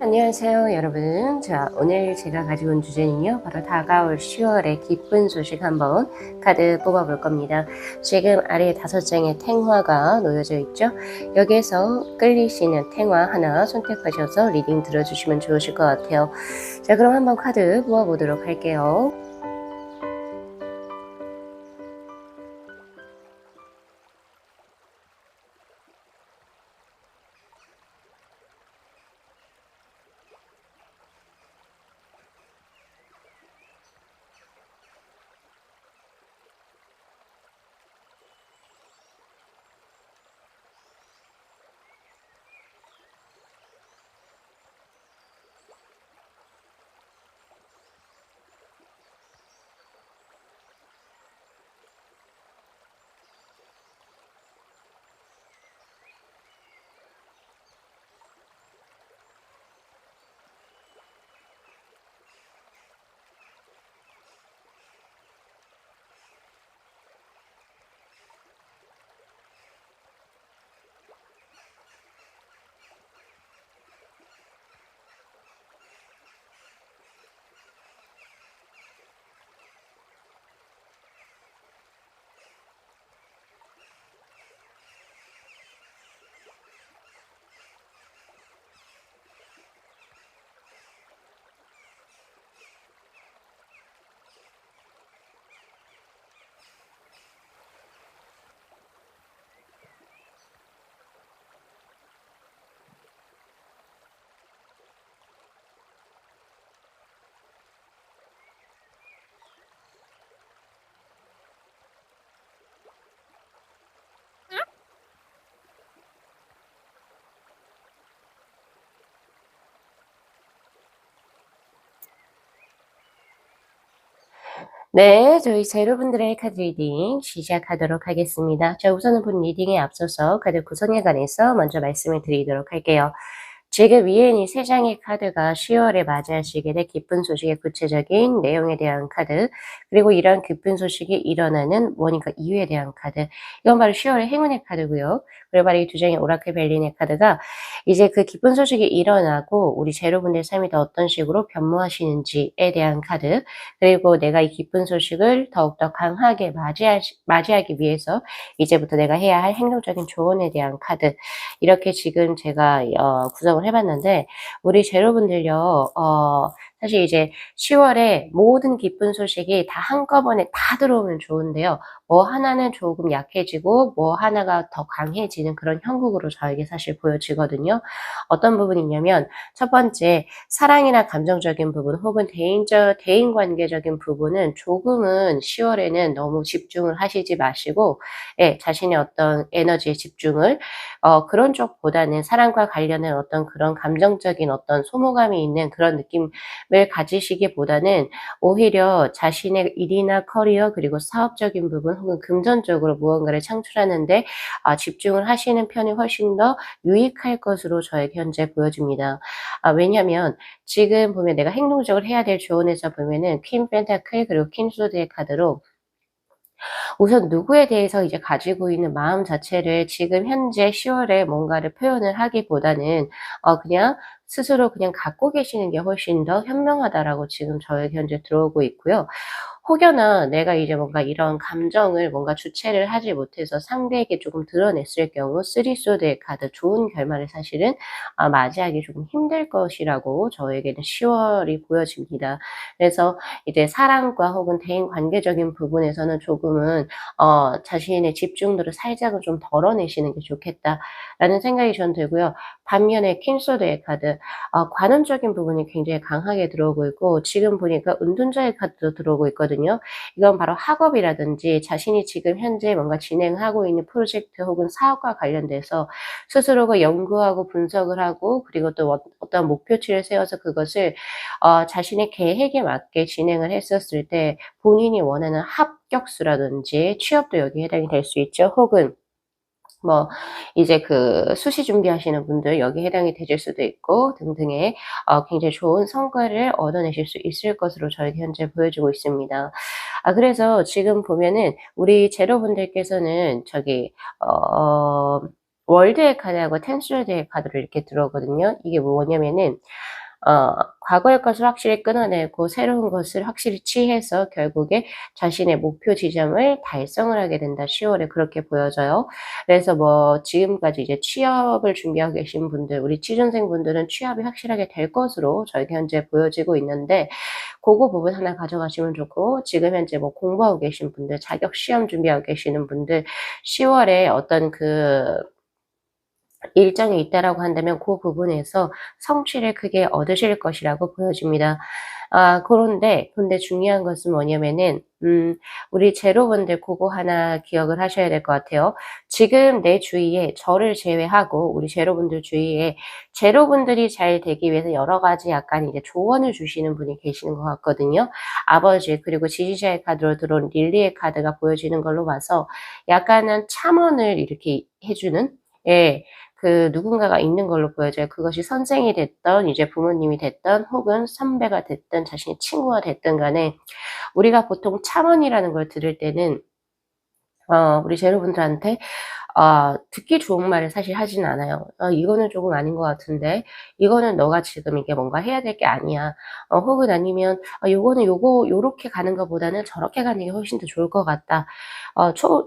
안녕하세요, 여러분. 자, 오늘 제가 가지고 온 주제는요, 바로 다가올 10월의 기쁜 소식 한번 카드 뽑아볼 겁니다. 지금 아래에 5장의 탱화가 놓여져 있죠. 여기에서 끌리시는 탱화 하나 선택하셔서 리딩 들어주시면 좋으실 것 같아요. 자, 그럼 한번 카드 뽑아보도록 할게요. 네, 저희 여러분들의 카드 리딩 시작하도록 하겠습니다. 자, 우선은 본 리딩에 앞서서 카드 구성에 관해서 먼저 말씀을 드리도록 할게요. 지금 위에 있는 3장의 카드가 10월에 맞이하시게 될 기쁜 소식의 구체적인 내용에 대한 카드, 그리고 이러한 기쁜 소식이 일어나는 원인과 이유에 대한 카드, 이건 바로 10월의 행운의 카드고요. 그리고 바로 이 2장의 오라클 벨린의 카드가 이제 그 기쁜 소식이 일어나고 우리 여러분들의 삶이 더 어떤 식으로 변모하시는지에 대한 카드, 그리고 내가 이 기쁜 소식을 더욱더 강하게 맞이하기 위해서 이제부터 내가 해야 할 행동적인 조언에 대한 카드, 이렇게 지금 제가 구성을 해봤는데, 우리 여러분들요, 사실 이제 10월에 모든 기쁜 소식이 다 한꺼번에 다 들어오면 좋은데요. 뭐 하나는 조금 약해지고 뭐 하나가 더 강해지는 그런 형국으로 저에게 사실 보여지거든요. 어떤 부분이냐면, 첫 번째, 사랑이나 감정적인 부분 혹은 대인관계적인 부분은 조금은 10월에는 너무 집중을 하시지 마시고, 예, 자신의 어떤 에너지에 집중을, 그런 쪽보다는 사랑과 관련된 어떤 그런 감정적인 어떤 소모감이 있는 그런 느낌을 가지시기보다는 오히려 자신의 일이나 커리어 그리고 사업적인 부분 혹은 금전적으로 무언가를 창출하는데 집중을 하시는 편이 훨씬 더 유익할 것으로 저에게 현재 보여집니다. 왜냐하면 지금 보면 내가 행동적으로 해야 될 조언에서 보면은 퀸 펜타클 그리고 퀸 소드의 카드로 우선 누구에 대해서 이제 가지고 있는 마음 자체를 지금 현재 10월에 뭔가를 표현을 하기보다는 그냥 스스로 그냥 갖고 계시는 게 훨씬 더 현명하다라고 지금 저에게 현재 들어오고 있고요. 혹여나 내가 이제 뭔가 이런 감정을 뭔가 주체를 하지 못해서 상대에게 조금 드러냈을 경우 쓰리 소드의 카드 좋은 결말을 사실은 맞이하기 조금 힘들 것이라고 저에게는 10월이 보여집니다. 그래서 이제 사랑과 혹은 대인 관계적인 부분에서는 조금은 자신의 집중도를 살짝은 좀 덜어내시는 게 좋겠다라는 생각이 전 들고요. 반면에 퀸 소드의 카드, 관음적인 부분이 굉장히 강하게 들어오고 있고, 지금 보니까 은둔자의 카드도 들어오고 있거든요. 이건 바로 학업이라든지 자신이 지금 현재 뭔가 진행하고 있는 프로젝트 혹은 사업과 관련돼서 스스로가 연구하고 분석을 하고, 그리고 또 어떤 목표치를 세워서 그것을 자신의 계획에 맞게 진행을 했었을 때 본인이 원하는 합격수라든지 취업도 여기에 해당이 될 수 있죠. 혹은 뭐 이제 그 수시 준비하시는 분들 여기에 해당이 되실 수도 있고 등등의 굉장히 좋은 성과를 얻어내실 수 있을 것으로 저에게 현재 보여지고 있습니다. 그래서 지금 보면은 우리 제로분들께서는 저기 어 월드의 카드하고 텐스월드의 카드를 이렇게 들어오거든요. 이게 뭐냐면은 과거의 것을 확실히 끊어내고 새로운 것을 확실히 취해서 결국에 자신의 목표 지점을 달성을 하게 된다. 10월에 그렇게 보여져요. 그래서 뭐 지금까지 이제 취업을 준비하고 계신 분들, 우리 취준생분들은 취업이 확실하게 될 것으로 저희가 현재 보여지고 있는데 고거 부분 하나 가져가시면 좋고, 지금 현재 뭐 공부하고 계신 분들, 자격 시험 준비하고 계시는 분들 10월에 어떤 그 일정이 있다라고 한다면 그 부분에서 성취를 크게 얻으실 것이라고 보여집니다. 근데 중요한 것은 뭐냐면은 우리 제로분들 고거 하나 기억을 하셔야 될 것 같아요. 지금 내 주위에 저를 제외하고 우리 제로분들 주위에 제로분들이 잘 되기 위해서 여러 가지 약간 이제 조언을 주시는 분이 계시는 것 같거든요. 아버지 그리고 지지자의 카드로 들어온 릴리의 카드가 보여지는 걸로 봐서 약간은 참언을 이렇게 해 주는, 예. 그 누군가가 있는 걸로 보여져요. 그것이 선생이 됐든 이제 부모님이 됐든 혹은 선배가 됐든 자신의 친구가 됐든 간에 우리가 보통 참언이라는 걸 들을 때는 우리 제로분들한테 듣기 좋은 말을 사실 하진 않아요. 이거는 조금 아닌 것 같은데. 이거는 너가 지금 이게 뭔가 해야 될 게 아니야." 혹은 아니면 요거는 요렇게 가는 것보다는 저렇게 가는 게 훨씬 더 좋을 것 같다."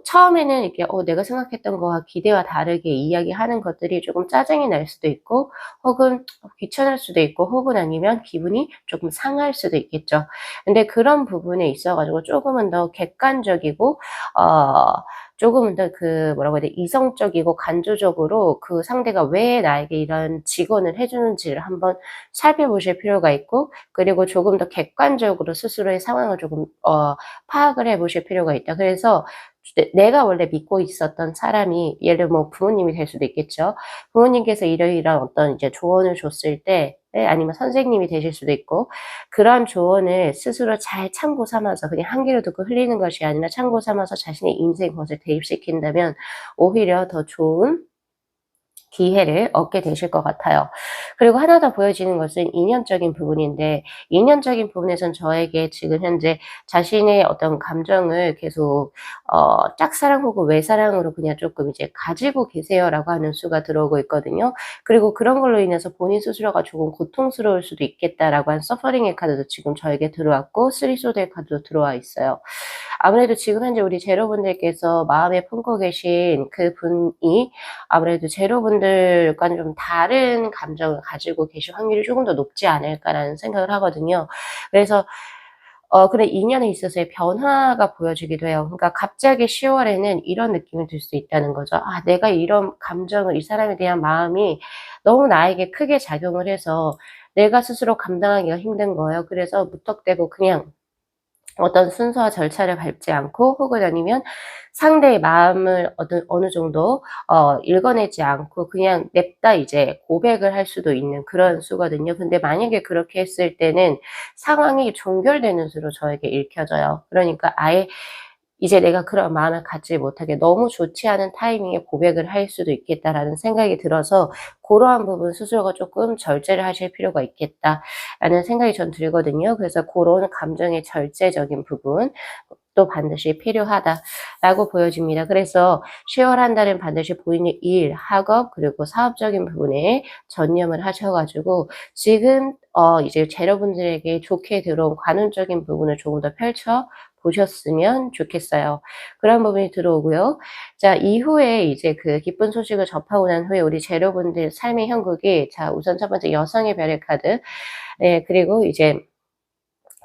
처음에는 이렇게 내가 생각했던 거와 기대와 다르게 이야기하는 것들이 조금 짜증이 날 수도 있고 혹은 귀찮을 수도 있고 혹은 아니면 기분이 조금 상할 수도 있겠죠. 근데 그런 부분에 있어 가지고 조금은 더 객관적이고 어 조금은 더 그 뭐라고 해야 돼, 이성적이고 간접적으로 그 상대가 왜 나에게 이런 직언을 해 주는지를 한번 살펴보실 필요가 있고, 그리고 조금 더 객관적으로 스스로의 상황을 조금 파악을 해 보실 필요가 있다. 그래서 내가 원래 믿고 있었던 사람이 예를 들면 뭐 부모님이 될 수도 있겠죠. 부모님께서 이러이러한 어떤 이제 조언을 줬을 때, 아니면 선생님이 되실 수도 있고, 그런 조언을 스스로 잘 참고 삼아서 그냥 한 귀로 듣고 흘리는 것이 아니라 참고 삼아서 자신의 인생 것을 대입시킨다면 오히려 더 좋은 기회를 얻게 되실 것 같아요. 그리고 하나 더 보여지는 것은 인연적인 부분인데, 인연적인 부분에선 저에게 지금 현재 자신의 어떤 감정을 계속 짝사랑 혹은 외사랑으로 그냥 조금 이제 가지고 계세요라고 하는 수가 들어오고 있거든요. 그리고 그런 걸로 인해서 본인 스스로가 조금 고통스러울 수도 있겠다라고 한 서퍼링의 카드도 지금 저에게 들어왔고, 쓰리소드의 카드도 들어와 있어요. 아무래도 지금 현재 우리 제로분들께서 마음에 품고 계신 그분이 아무래도 제로분들과는 좀 다른 감정을 가지고 계실 확률이 조금 더 높지 않을까라는 생각을 하거든요. 그래서 그런 인연에 있어서의 변화가 보여지기도 해요. 그러니까 갑자기 10월에는 이런 느낌이 들 수 있다는 거죠. '내가 이런 감정을, 이 사람에 대한 마음이 너무 나에게 크게 작용을 해서 내가 스스로 감당하기가 힘든 거예요. 그래서 무턱대고 그냥 어떤 순서와 절차를 밟지 않고 혹은 아니면 상대의 마음을 어느 정도 읽어내지 않고 그냥 냅다 이제 고백을 할 수도 있는 그런 수거든요. 근데 만약에 그렇게 했을 때는 상황이 종결되는 수로 저에게 읽혀져요. 그러니까 아예 이제 내가 그런 마음을 갖지 못하게 너무 좋지 않은 타이밍에 고백을 할 수도 있겠다라는 생각이 들어서 고러한 부분 스스로가 조금 절제를 하실 필요가 있겠다라는 생각이 전 들거든요. 그래서 고런 감정의 절제적인 부분 또 반드시 필요하다라고 보여집니다. 그래서 10월 한 달은 반드시 본인의 일, 학업 그리고 사업적인 부분에 전념을 하셔 가지고 지금 이제 제로분들에게 좋게 들어온 관운적인 부분을 조금 더 펼쳐 보셨으면 좋겠어요. 그런 부분이 들어오고요. 자, 이후에 이제 그 기쁜 소식을 접하고 난 후에 우리 제로분들 삶의 형국이, 자, 우선 첫 번째 여성의 별의 카드. 네, 그리고 이제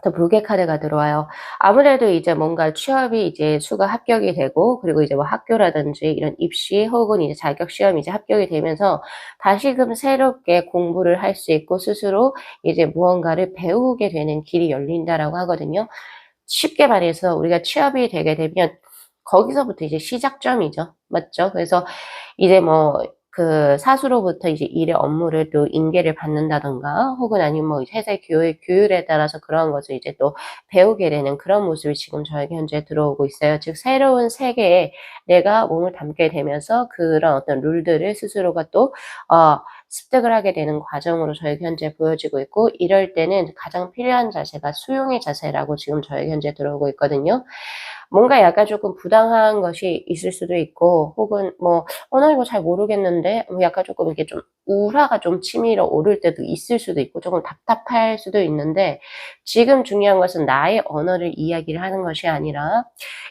또 불개 카드가 들어와요. 아무래도 이제 뭔가 취업이 이제 수가 합격이 되고 그리고 이제 뭐 학교라든지 이런 입시 혹은 이제 자격 시험이 이제 합격이 되면서 다시금 새롭게 공부를 할 수 있고 스스로 이제 무언가를 배우게 되는 길이 열린다라고 하거든요. 쉽게 말해서 우리가 취업이 되게 되면 거기서부터 이제 시작점이죠. 맞죠? 그래서 이제 뭐 그 사수로부터 이제 일의 업무를 또 인계를 받는다든가 혹은 아니면 뭐 회사의 규율에 따라서 그런 것을 이제 또 배우게 되는 그런 모습이 지금 저에게 현재 들어오고 있어요. 즉 새로운 세계에 내가 몸을 담게 되면서 그런 어떤 룰들을 스스로가 또 습득을 하게 되는 과정으로 저에게 현재 보여지고 있고, 이럴 때는 가장 필요한 자세가 수용의 자세라고 지금 저에게 현재 들어오고 있거든요. 뭔가 약간 조금 부당한 것이 있을 수도 있고 혹은 뭐 나 이거 잘 모르겠는데." 뭐 약간 조금 이렇게 좀 우라가 좀 치밀어 오를 때도 있을 수도 있고 조금 답답할 수도 있는데, 지금 중요한 것은 나의 언어를 이야기를 하는 것이 아니라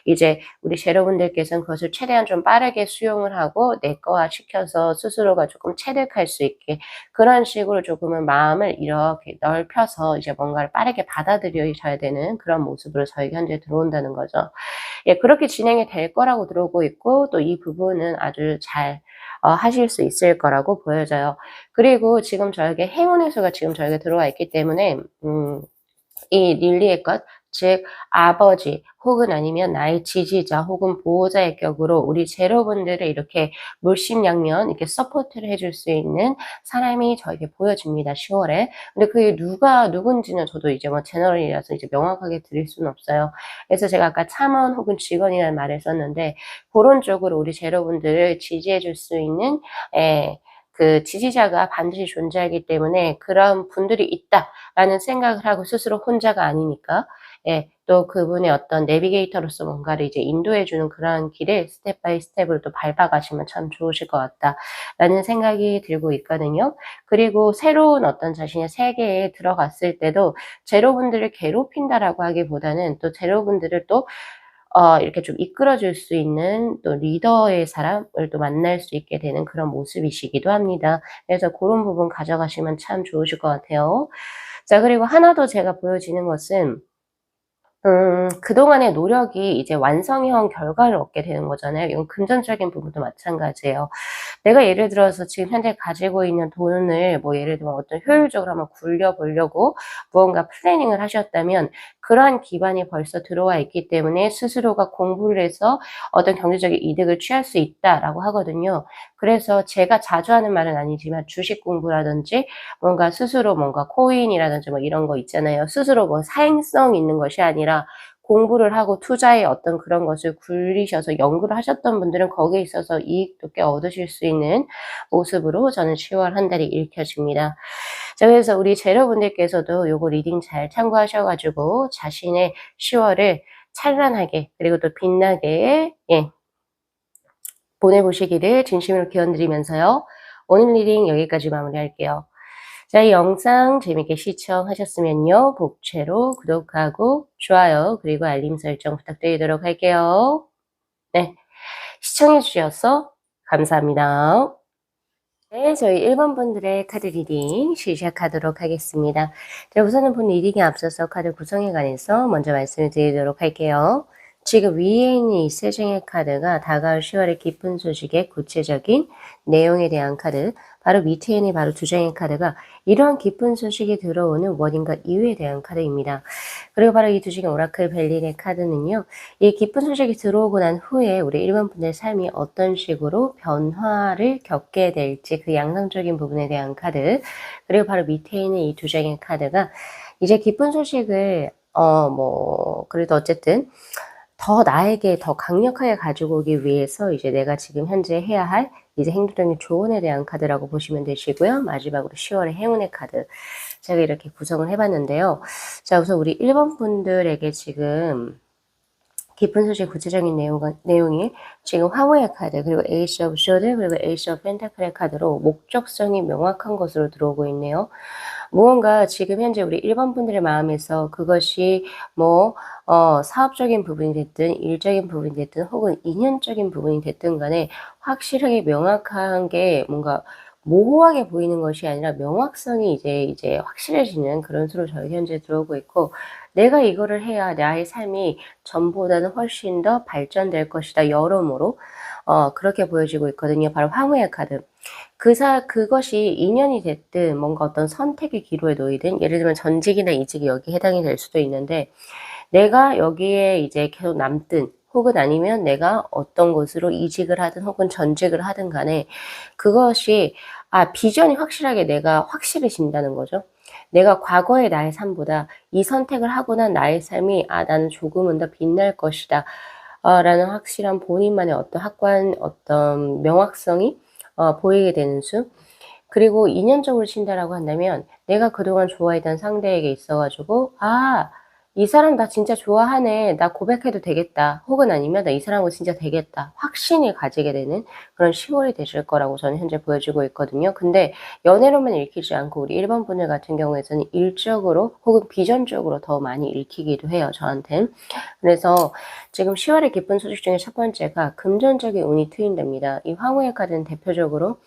이제 우리 제로분들께서는 그것을 최대한 좀 빠르게 수용을 하고 내 거화시켜서 스스로가 조금 체득할 수 있게 그런 식으로 조금은 마음을 이렇게 넓혀서 이제 뭔가를 빠르게 받아들여져야 되는 그런 모습으로 저에게 현재 들어온다는 거죠. 예, 그렇게 진행이 될 거라고 들어오고 있고 또 이 부분은 아주 잘 하실 수 있을 거라고 보여져요. 그리고 지금 저에게 행운의 수가 지금 저에게 들어와 있기 때문에 이 릴리의 것, 즉 아버지 혹은 아니면 나의 지지자 혹은 보호자의 격으로 우리 제로분들을 이렇게 물심양면 이렇게 서포트를 해줄 수 있는 사람이 저에게 보여집니다, 10월에. 근데 그게 누가 누군지는 저도 이제 뭐 제너럴이라서 이제 명확하게 드릴 수는 없어요. 그래서 제가 아까 참원 혹은 직원이라는 말을 썼는데 고런 쪽으로 우리 제로분들을 지지해 줄 수 있는 그 지지자가 반드시 존재하기 때문에 '그런 분들이 있다.'라는 생각을 하고 스스로 혼자가 아니니까 또 그분의 어떤 내비게이터로서 뭔가를 이제 인도해 주는 그러한 길을 스텝 바이 스텝으로 또 밟아 가시면 참 좋으실 것 같다라는 생각이 들고 있거든요. 그리고 새로운 어떤 자신의 세계에 들어갔을 때도 제로분들을 괴롭힌다라고 하기보다는 또 제로분들을 또 이렇게 좀 이끌어 줄 수 있는 또 리더의 사람을 또 만날 수 있게 되는 그런 모습이시기도 합니다. 그래서 고런 부분 가져가시면 참 좋으실 것 같아요. 자, 그리고 하나 더 제가 보여지는 것은 그동안의 노력이 이제 완성형 결과를 얻게 되는 거잖아요. 이건 금전적인 부분도 마찬가지예요. 내가 예를 들어서 지금 현재 가지고 있는 돈을 뭐 예를 들면 어떤 효율적으로 한번 굴려 보려고 무언가 플래닝을 하셨다면 그러한 기반이 벌써 들어와 있기 때문에 스스로가 공부를 해서 어떤 경제적인 이득을 취할 수 있다라고 하거든요. 그래서 제가 자주 하는 말은 아니지만 주식 공부라든지 뭔가 스스로 뭔가 코인이라든지 뭐 이런 거 있잖아요. 스스로 뭐 사행성 있는 것이 아니라 공부를 하고 투자의 어떤 그런 것을 굴리셔서 연구를 하셨던 분들은 거기에 있어서 이익도 꽤 얻으실 수 있는 모습으로 저는 10월 한 달이 읽혀집니다. 자, 그래서 우리 제로분들께서도 요거 리딩 잘 참고하셔 가지고 자신의 10월을 찬란하게 그리고 또 빛나게 보내 보시기를 진심으로 기원드리면서요. 오늘 리딩 여기까지 마무리할게요. 자, 이 영상 재밌게 시청하셨으면요. 복채로 구독하고 좋아요 그리고 알림 설정 부탁드리도록 할게요. 네, 시청해 주셔서 감사합니다. 네, 저희 1번 분들의 카드 리딩 시작하도록 하겠습니다. 자, 우선은 본 리딩에 앞서서 카드 구성에 관해서 먼저 말씀을 드리도록 할게요. 지금 위에 있는 이 세 장의 카드가 다가올 10월의 기쁜 소식의 구체적인 내용에 대한 카드, 바로 밑에 있는 바로 두 장의 카드가 이러한 기쁜 소식이 들어오는 원인과 이유에 대한 카드입니다. 그리고 바로 이 두 장의 오라클 벨린의 카드는요, 이 기쁜 소식이 들어오고 난 후에 우리 1번 분들의 삶이 어떤 식으로 변화를 겪게 될지 그 양상적인 부분에 대한 카드, 그리고 바로 밑에 있는 이 두 장의 카드가 이제 기쁜 소식을 그래도 어쨌든 더 나에게 더 강력하게 가지고 오기 위해서 이제 내가 지금 현재 해야 할 이제 행동적인 조언에 대한 카드라고 보시면 되시고요. 마지막으로 10월의 행운의 카드. 제가 이렇게 구성을 해봤는데요. 자, 우선 우리 1번 분들에게 지금 기쁜 소식 구체적인 내용이 지금 황후의 카드, 그리고 에이스 오브 쇼드, 그리고 에이스 오브 펜타클의 카드로 목적성이 명확한 것으로 들어오고 있네요. 무언가 지금 현재 우리 1번 분들의 마음에서 그것이 사업적인 부분이 됐든 일적인 부분이 됐든 혹은 인연적인 부분이 됐든 간에 확실하게 명확한 게 뭔가 모호하게 보이는 것이 아니라 명확성이 이제 확실해지는 그런 수로 저희 현재 들어오고 있고, 내가 이거를 해야 나의 삶이 전보다는 훨씬 더 발전될 것이다. 여러모로 그렇게 보여지고 있거든요. 바로 황후의 카드. 그것이 인연이 됐든 뭔가 어떤 선택의 기로에 놓이든 예를 들면 전직이나 이직이 여기에 해당이 될 수도 있는데 내가 여기에 이제 계속 남든 혹은 아니면 내가 어떤 곳으로 이직을 하든 혹은 전직을 하든 간에 그것이 비전이 확실하게 내가 확실해진다는 거죠. 내가 과거의 나의 삶보다 이 선택을 하고 난 나의 삶이 나는 조금은 더 빛날 것이다. 라는 확실한 본인만의 어떤 확고한 어떤 명확성이 보이게 되는 수. 그리고 인연적으로 친다라고 한다면 내가 그동안 좋아했던 상대에게 있어 가지고 '이 사람 나 진짜 좋아하네. 나 고백해도 되겠다.' 혹은 아니면 '나 이 사람하고 진짜 되겠다.' 확신을 가지게 되는 그런 10월이 되실 거라고 저는 현재 보여지고 있거든요. 근데 연애로만 읽히지 않고 우리 1번 분들 같은 경우에는 일적으로 혹은 비전적으로 더 많이 읽히기도 해요, 저한텐. 그래서 지금 10월의 기쁜 소식 중에 첫 번째가 금전적인 운이 트인답니다. 이 황후의 카드는 대표적으로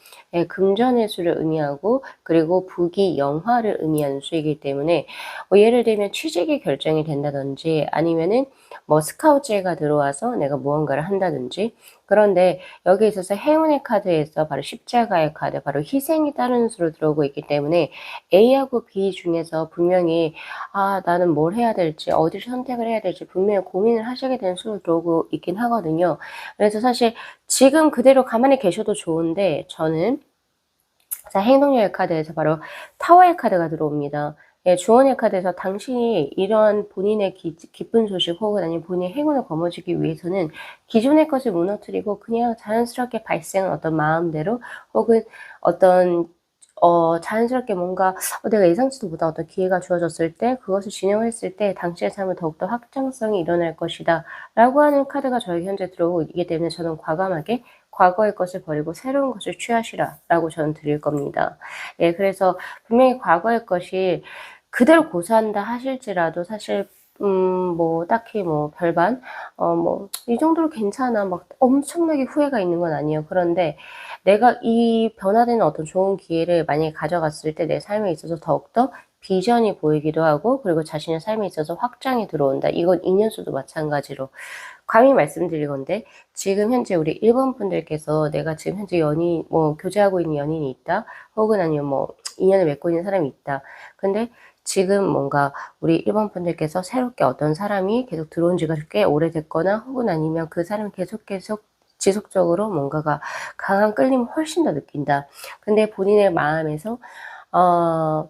금전의 수를 의미하고 그리고 부귀 영화를 의미하는 수이기 때문에 예를 들면 취직이 결정이 된다든지 아니면은 뭐 스카우트제가 들어와서 내가 무언가를 한다든지. 그런데 여기에 있어서 행운의 카드에서 바로 십자가의 카드, 바로 희생이 따르는 수로 들어오고 있기 때문에 A하고 B 중에서 분명히 나는 뭘 해야 될지 어디를 선택을 해야 될지 분명히 고민을 하시게 되는 수로 들어오고 있긴 하거든요. 그래서 사실 지금 그대로 가만히 계셔도 좋은데 저는 행동력의 카드에서 바로 타워의 카드가 들어옵니다. 주원의 카드에서 당신이 이런 본인의 기쁜 소식 혹은 아니면 본인의 행운을 거머쥐기 위해서는 기존의 것을 무너뜨리고 그냥 자연스럽게 발생한 어떤 마음대로 혹은 어떤 자연스럽게 뭔가 내가 예상치도 못한 어떤 기회가 주어졌을 때 그것을 진행을 했을 때 당신의 삶에 더욱더 확장성이 일어날 것이다 라고 하는 카드가 저에게 현재 들어오고 있기 때문에 저는 과감하게 과거의 것을 버리고 새로운 것을 취하시라 라고 저는 드릴 겁니다. 그래서 분명히 과거의 것이 그대로 고수한다 하실지라도 사실 뭐 딱히 뭐 별반 뭐 '이 정도로 괜찮아.' 막 엄청나게 후회가 있는 건 아니에요. 그런데 내가 이 변화되는 어떤 좋은 기회를 만약에 가져갔을 때 내 삶에 있어서 더욱더 비전이 보이기도 하고 그리고 자신의 삶에 있어서 확장이 들어온다. 이건 인연수도 마찬가지로 감히 말씀드릴 건데 지금 현재 우리 1번 분들께서 내가 지금 현재 교제하고 있는 연인이 있다. 혹은 아니면 뭐 인연을 맺고 있는 사람이 있다. 근데 지금 뭔가 우리 1번 분들께서 새롭게 어떤 사람이 계속 들어온 지가 꽤 오래됐거나 혹은 아니면 그 사람이 계속 지속적으로 뭔가가 강한 끌림을 훨씬 더 느낀다. 근데 본인의 마음에서 어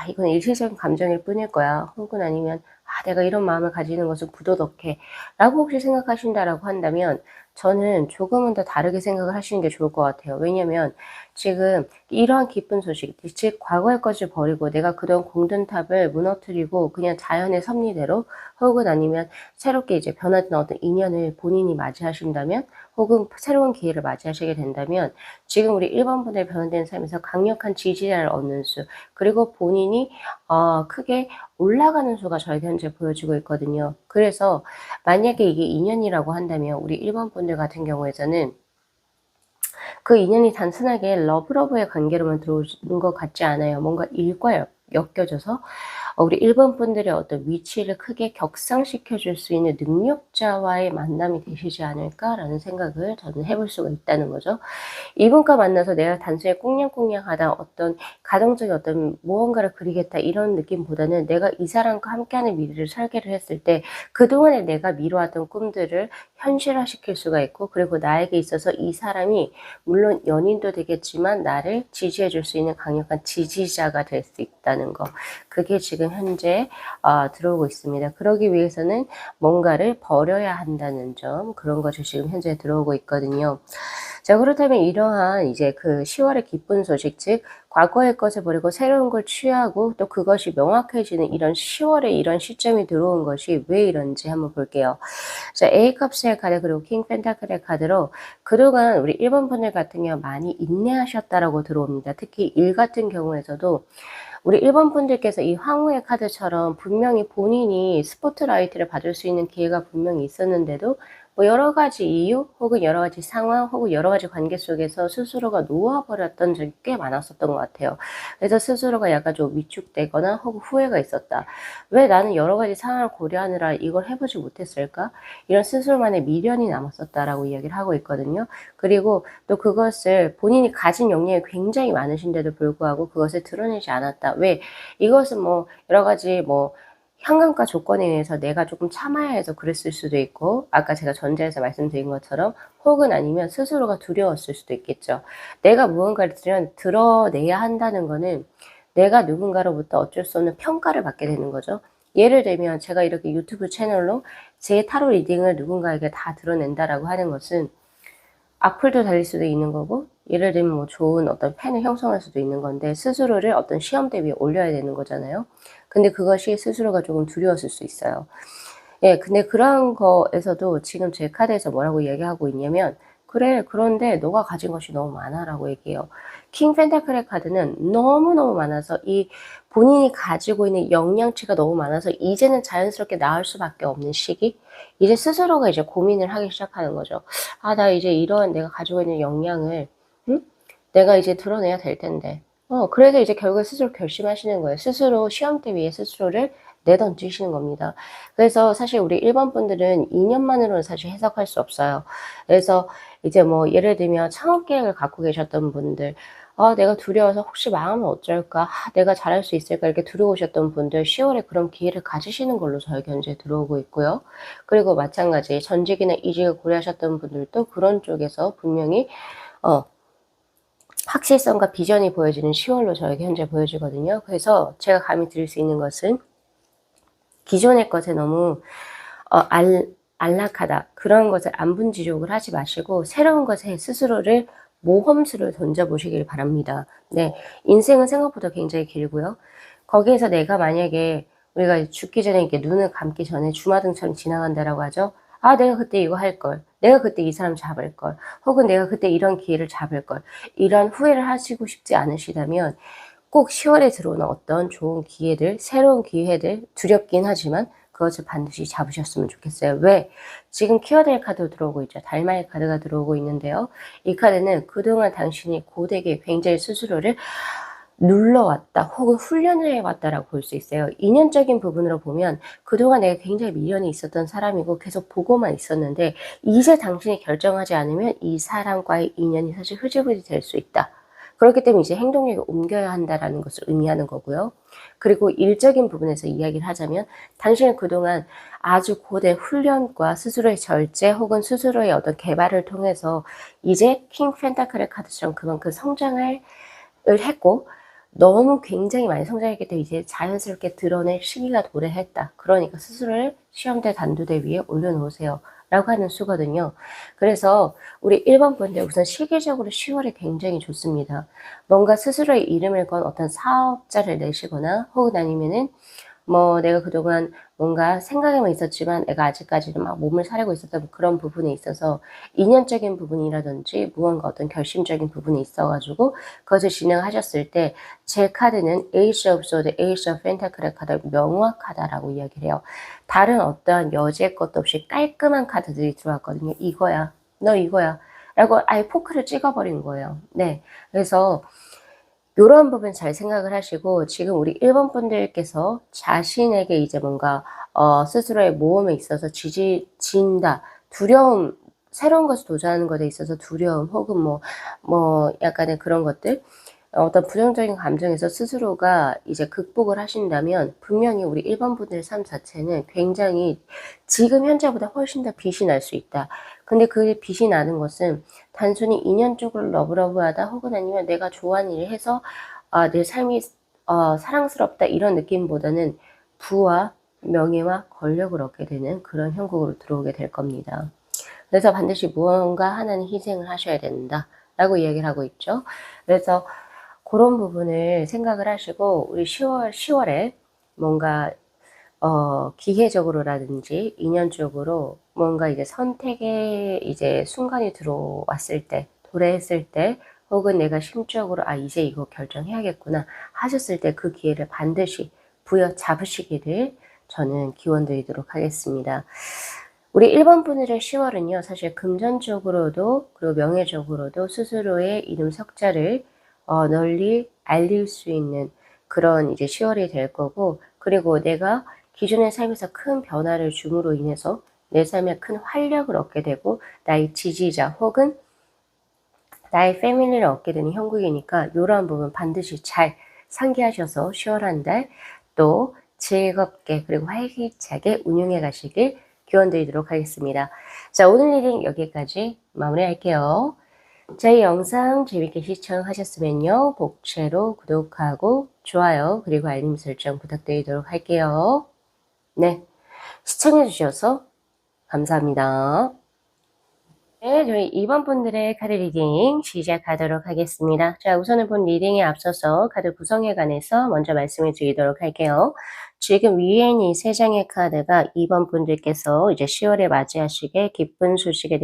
이건 일시적인 감정일 뿐일 거야. 혹은 아니면 내가 이런 마음을 가지는 것은 부도덕해. 라고 혹시 생각하신다라고 한다면 저는 조금은 더 다르게 생각을 하시는 게 좋을 것 같아요. 왜냐면 지금 이러한 기쁜 소식, 즉 과거의 것을 버리고 내가 그동안 공든 탑을 무너뜨리고 그냥 자연의 섭리대로 혹은 아니면 새롭게 이제 변화된 어떤 인연을 본인이 맞이하신다면 혹은 새로운 기회를 맞이하시게 된다면 지금 우리 1번 분의 변화된 삶에서 강력한 지지자를 얻는 수 그리고 본인이 크게 올라가는 수가 저에게 현재 보여지고 있거든요. 그래서 만약에 이게 인연이라고 한다면 우리 1번 분들 같은 경우에는 그 인연이 단순하게 러브러브의 관계로만 들어오는 것 같지 않아요. 뭔가 일과 엮여져서 우리 1번 분들의 어떤 위치를 크게 격상시켜 줄 수 있는 능력자와의 만남이 되시지 않을까라는 생각을 저는 해볼 수가 있다는 거죠. 이분과 만나서 내가 단순히 꽁냥꽁냥하다 어떤 가정적인 어떤 무언가를 그리겠다 이런 느낌보다는 내가 이 사람과 함께하는 미래를 설계를 했을 때 그동안에 내가 미뤄왔던 꿈들을 현실화시킬 수가 있고 그리고 나에게 있어서 이 사람이 물론 연인도 되겠지만 나를 지지해 줄 수 있는 강력한 지지자가 될 수 있다는 거. 그게 지금 현재 들어오고 있습니다. 그러기 위해서는 뭔가를 버려야 한다는 점 그런 것이 지금 현재 들어오고 있거든요. 자 그렇다면 이러한 이제 그 10월의 기쁜 소식 즉 과거의 것을 버리고 새로운 걸 취하고 또 그것이 명확해지는 이런 10월에 이런 시점이 들어온 것이 왜 이런지 한번 볼게요. 자 A컵스의 카드 그리고 킹 펜타클의 카드로 그동안 우리 1번 분들 같은 경우 많이 인내하셨다라고 들어옵니다. 특히 일 같은 경우에서도 우리 1번 분들께서 이 황후의 카드처럼 분명히 본인이 스포트라이트를 받을 수 있는 기회가 분명히 있었는데도 뭐 여러 가지 이유 혹은 여러 가지 상황 혹은 여러 가지 관계 속에서 스스로가 놓아버렸던 적이 꽤 많았었던 것 같아요. 그래서 스스로가 약간 좀 위축되거나 혹은 후회가 있었다. 왜 나는 여러 가지 상황을 고려하느라 이걸 해보지 못했을까? 이런 스스로만의 미련이 남았었다라고 이야기를 하고 있거든요. 그리고 또 그것을 본인이 가진 역량이 굉장히 많으신데도 불구하고 그것을 드러내지 않았다. 왜? 이것은 뭐 여러 가지 뭐 환경과 조건에 의해서 내가 조금 참아야 해서 그랬을 수도 있고, 아까 제가 전제에서 말씀드린 것처럼 혹은 아니면 스스로가 두려웠을 수도 있겠죠. 내가 무언가를 드러내야 한다는 거는 내가 누군가로부터 어쩔 수 없는 평가를 받게 되는 거죠. 예를 들면 제가 이렇게 유튜브 채널로 제 타로 리딩을 누군가에게 다 드러낸다라고 하는 것은 악플도 달릴 수도 있는 거고, 예를 들면 뭐 좋은 어떤 팬을 형성할 수도 있는 건데 스스로를 어떤 시험대 위에 올려야 되는 거잖아요. 근데 그것이 스스로가 조금 두려웠을 수 있어요. 예, 근데 그런 거에서도 지금 제 카드에서 뭐라고 얘기하고 있냐면, 그래, 그런데 너가 가진 것이 너무 많아 라고 얘기해요. 킹 펜타클의 카드는 너무너무 많아서 이 본인이 가지고 있는 역량치가 너무 많아서 이제는 자연스럽게 나을 수밖에 없는 시기? 이제 스스로가 이제 고민을 하기 시작하는 거죠. 아, 나 이제 이런 내가 가지고 있는 역량을, 응? 내가 이제 드러내야 될 텐데. 그래서 이제 결국에 스스로 결심하시는 거예요. 스스로 시험대 위에 스스로를 내던지시는 겁니다. 그래서 사실 우리 1번 분들은 2년만으로는 사실 해석할 수 없어요. 그래서 이제 뭐 예를 들면 창업 계획을 갖고 계셨던 분들, 아, 내가 두려워서 혹시 망하면 어쩔까? 아, 내가 잘할 수 있을까? 이렇게 두려우셨던 분들 10월에 그런 기회를 가지시는 걸로 저희 현재 들어오고 있고요. 그리고 마찬가지 전직이나 이직을 고려하셨던 분들도 그런 쪽에서 분명히 확실성과 비전이 보여지는 10월로 저에게 현재 보여지거든요. 그래서 제가 감히 드릴 수 있는 것은 기존의 것에 너무 안락하다, 그런 것을 안분지족을 하지 마시고 새로운 것에 스스로를 모험수를 던져보시길 바랍니다. 네, 인생은 생각보다 굉장히 길고요. 거기에서 내가 만약에 우리가 죽기 전에 이렇게 눈을 감기 전에 주마등처럼 지나간다라고 하죠. 아, 내가 그때 이거 할 걸. 내가 그때 이 사람 잡을 걸. 혹은 내가 그때 이런 기회를 잡을 걸. 이런 후회를 하시고 싶지 않으시다면 꼭 10월에 들어오는 어떤 좋은 기회들, 새로운 기회들, 두렵긴 하지만 그것을 반드시 잡으셨으면 좋겠어요. 왜? 지금 키워드의 카드 들어오고 있죠. 달마의 카드가 들어오고 있는데요. 이 카드는 그동안 당신이 고되게 굉장히 스스로를 눌러왔다 혹은 훈련을 해왔다라고 볼 수 있어요. 인연적인 부분으로 보면 그동안 내가 굉장히 미련이 있었던 사람이고 계속 보고만 있었는데 이제 당신이 결정하지 않으면 이 사람과의 인연이 사실 흐지부지 될 수 있다. 그렇기 때문에 이제 행동력에 옮겨야 한다라는 것을 의미하는 거고요. 그리고 일적인 부분에서 이야기를 하자면 당신은 그동안 아주 고된 훈련과 스스로의 절제 혹은 스스로의 어떤 개발을 통해서 이제 킹 펜타클의 카드처럼 그만큼 성장을 했고 너무 굉장히 많이 성장했기 때문에 이제 자연스럽게 드러낼 시기가 도래했다. 그러니까 스스로를 시험대 단두대 위에 올려놓으세요. 라고 하는 수거든요. 그래서 우리 1번 분들 우선 시기적으로 10월에 굉장히 좋습니다. 뭔가 스스로의 이름을 건 어떤 사업자를 내시거나 혹은 아니면은 뭐 내가 그동안 뭔가 생각에만 있었지만 내가 아직까지는 막 몸을 사리고 있었던 그런 부분에 있어서 인연적인 부분이라든지 무언가 어떤 결심적인 부분이 있어가지고 그것을 진행하셨을 때 제 카드는 에이스 오브 소드, 에이스 오브 펜타클의 카드가 명확하다라고 이야기를 해요. 다른 어떠한 여지의 것도 없이 깔끔한 카드들이 들어왔거든요. 이거야, 너 이거야 라고 아예 포크를 찍어버린 거예요. 네, 그래서 요런 부분 잘 생각을 하시고 지금 우리 1번 분들께서 자신에게 이제 뭔가 스스로의 모험에 있어서 진다, 두려움, 새로운 것을 도전하는 것에 있어서 두려움 혹은 뭐 약간의 그런 것들, 어떤 부정적인 감정에서 스스로가 이제 극복을 하신다면 분명히 우리 1번 분들의 삶 자체는 굉장히 지금 현재보다 훨씬 더 빛이 날 수 있다. 근데 그 빛이 나는 것은 단순히 인연적으로 러브러브하다 혹은 아니면 내가 좋아하는 일을 해서 내 삶이 사랑스럽다 이런 느낌보다는 부와 명예와 권력을 얻게 되는 그런 형국으로 들어오게 될 겁니다. 그래서 반드시 무언가 하나는 희생을 하셔야 된다 라고 이야기를 하고 있죠. 그래서 그런 부분을 생각을 하시고 우리 10월에 뭔가 기회적으로라든지 인연적으로 뭔가 이제 선택의 이제 순간이 들어왔을 때, 도래했을 때, 혹은 내가 심적으로 이제 이거 결정해야겠구나 하셨을 때 그 기회를 반드시 부여잡으시기를 저는 기원드리도록 하겠습니다. 우리 1번 분들의 10월은요, 사실 금전적으로도 그리고 명예적으로도 스스로의 이름 석자를 널리 알릴 수 있는 그런 이제 10월이 될 거고, 그리고 내가 기존의 삶에서 큰 변화를 줌으로 인해서 내 삶에 큰 활력을 얻게 되고 나의 지지자 혹은 나의 패밀리를 얻게 되는 형국이니까 이러한 부분 반드시 잘 상기하셔서 10월 한 달 또 즐겁게 그리고 활기차게 운용해 가시길 기원 드리도록 하겠습니다. 자, 오늘 리딩 여기까지 마무리할게요. 저희 영상 재밌게 시청하셨으면요. 복채로 구독하고 좋아요 그리고 알림 설정 부탁드리도록 할게요. 네, 시청해 주셔서 감사합니다. 네, 저희 2번 분들의 카드 리딩 시작하도록 하겠습니다. 자, 우선은 본 리딩에 앞서서 카드 구성에 관해서 먼저 말씀을 드리도록 할게요. 지금 위에 있는 이 3장의 카드가 2번 분들께서 이제 10월에 맞이하시게 기쁜 소식에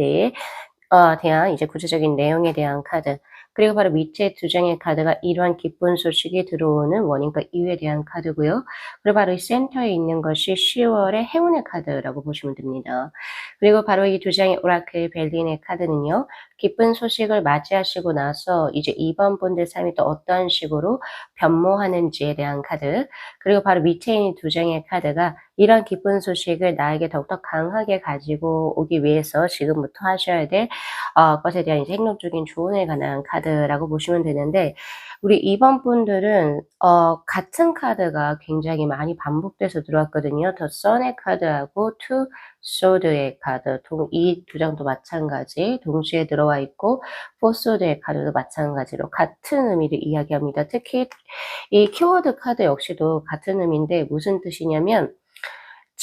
대한 이제 구체적인 내용에 대한 카드, 그리고 바로 밑에 2장의 카드가 이러한 기쁜 소식이 들어오는 원인과 이유에 대한 카드고요. 그리고 바로 이 센터에 있는 것이 10월의 행운의 카드라고 보시면 됩니다. 그리고 바로 이 2장의 오라클 벨린의 카드는요. 기쁜 소식을 맞이하시고 나서 이제 2번 분들 삶이 또 어떠한 식으로 변모하는지에 대한 카드, 그리고 바로 밑에 있는 2장의 카드가 이런 기쁜 소식을 나에게 더욱더 강하게 가지고 오기 위해서 지금부터 하셔야 될 것에 대한 이제 행동적인 조언에 관한 카드라고 보시면 되는데, 우리 2번 분들은 같은 카드가 굉장히 많이 반복돼서 들어왔거든요. 더 선의 카드하고 투 소드의 카드, 이 2장도 마찬가지 동시에 들어와 있고, 포 소드의 카드도 마찬가지로 같은 의미를 이야기합니다. 특히 이 키워드 카드 역시도 같은 의미인데 무슨 뜻이냐면,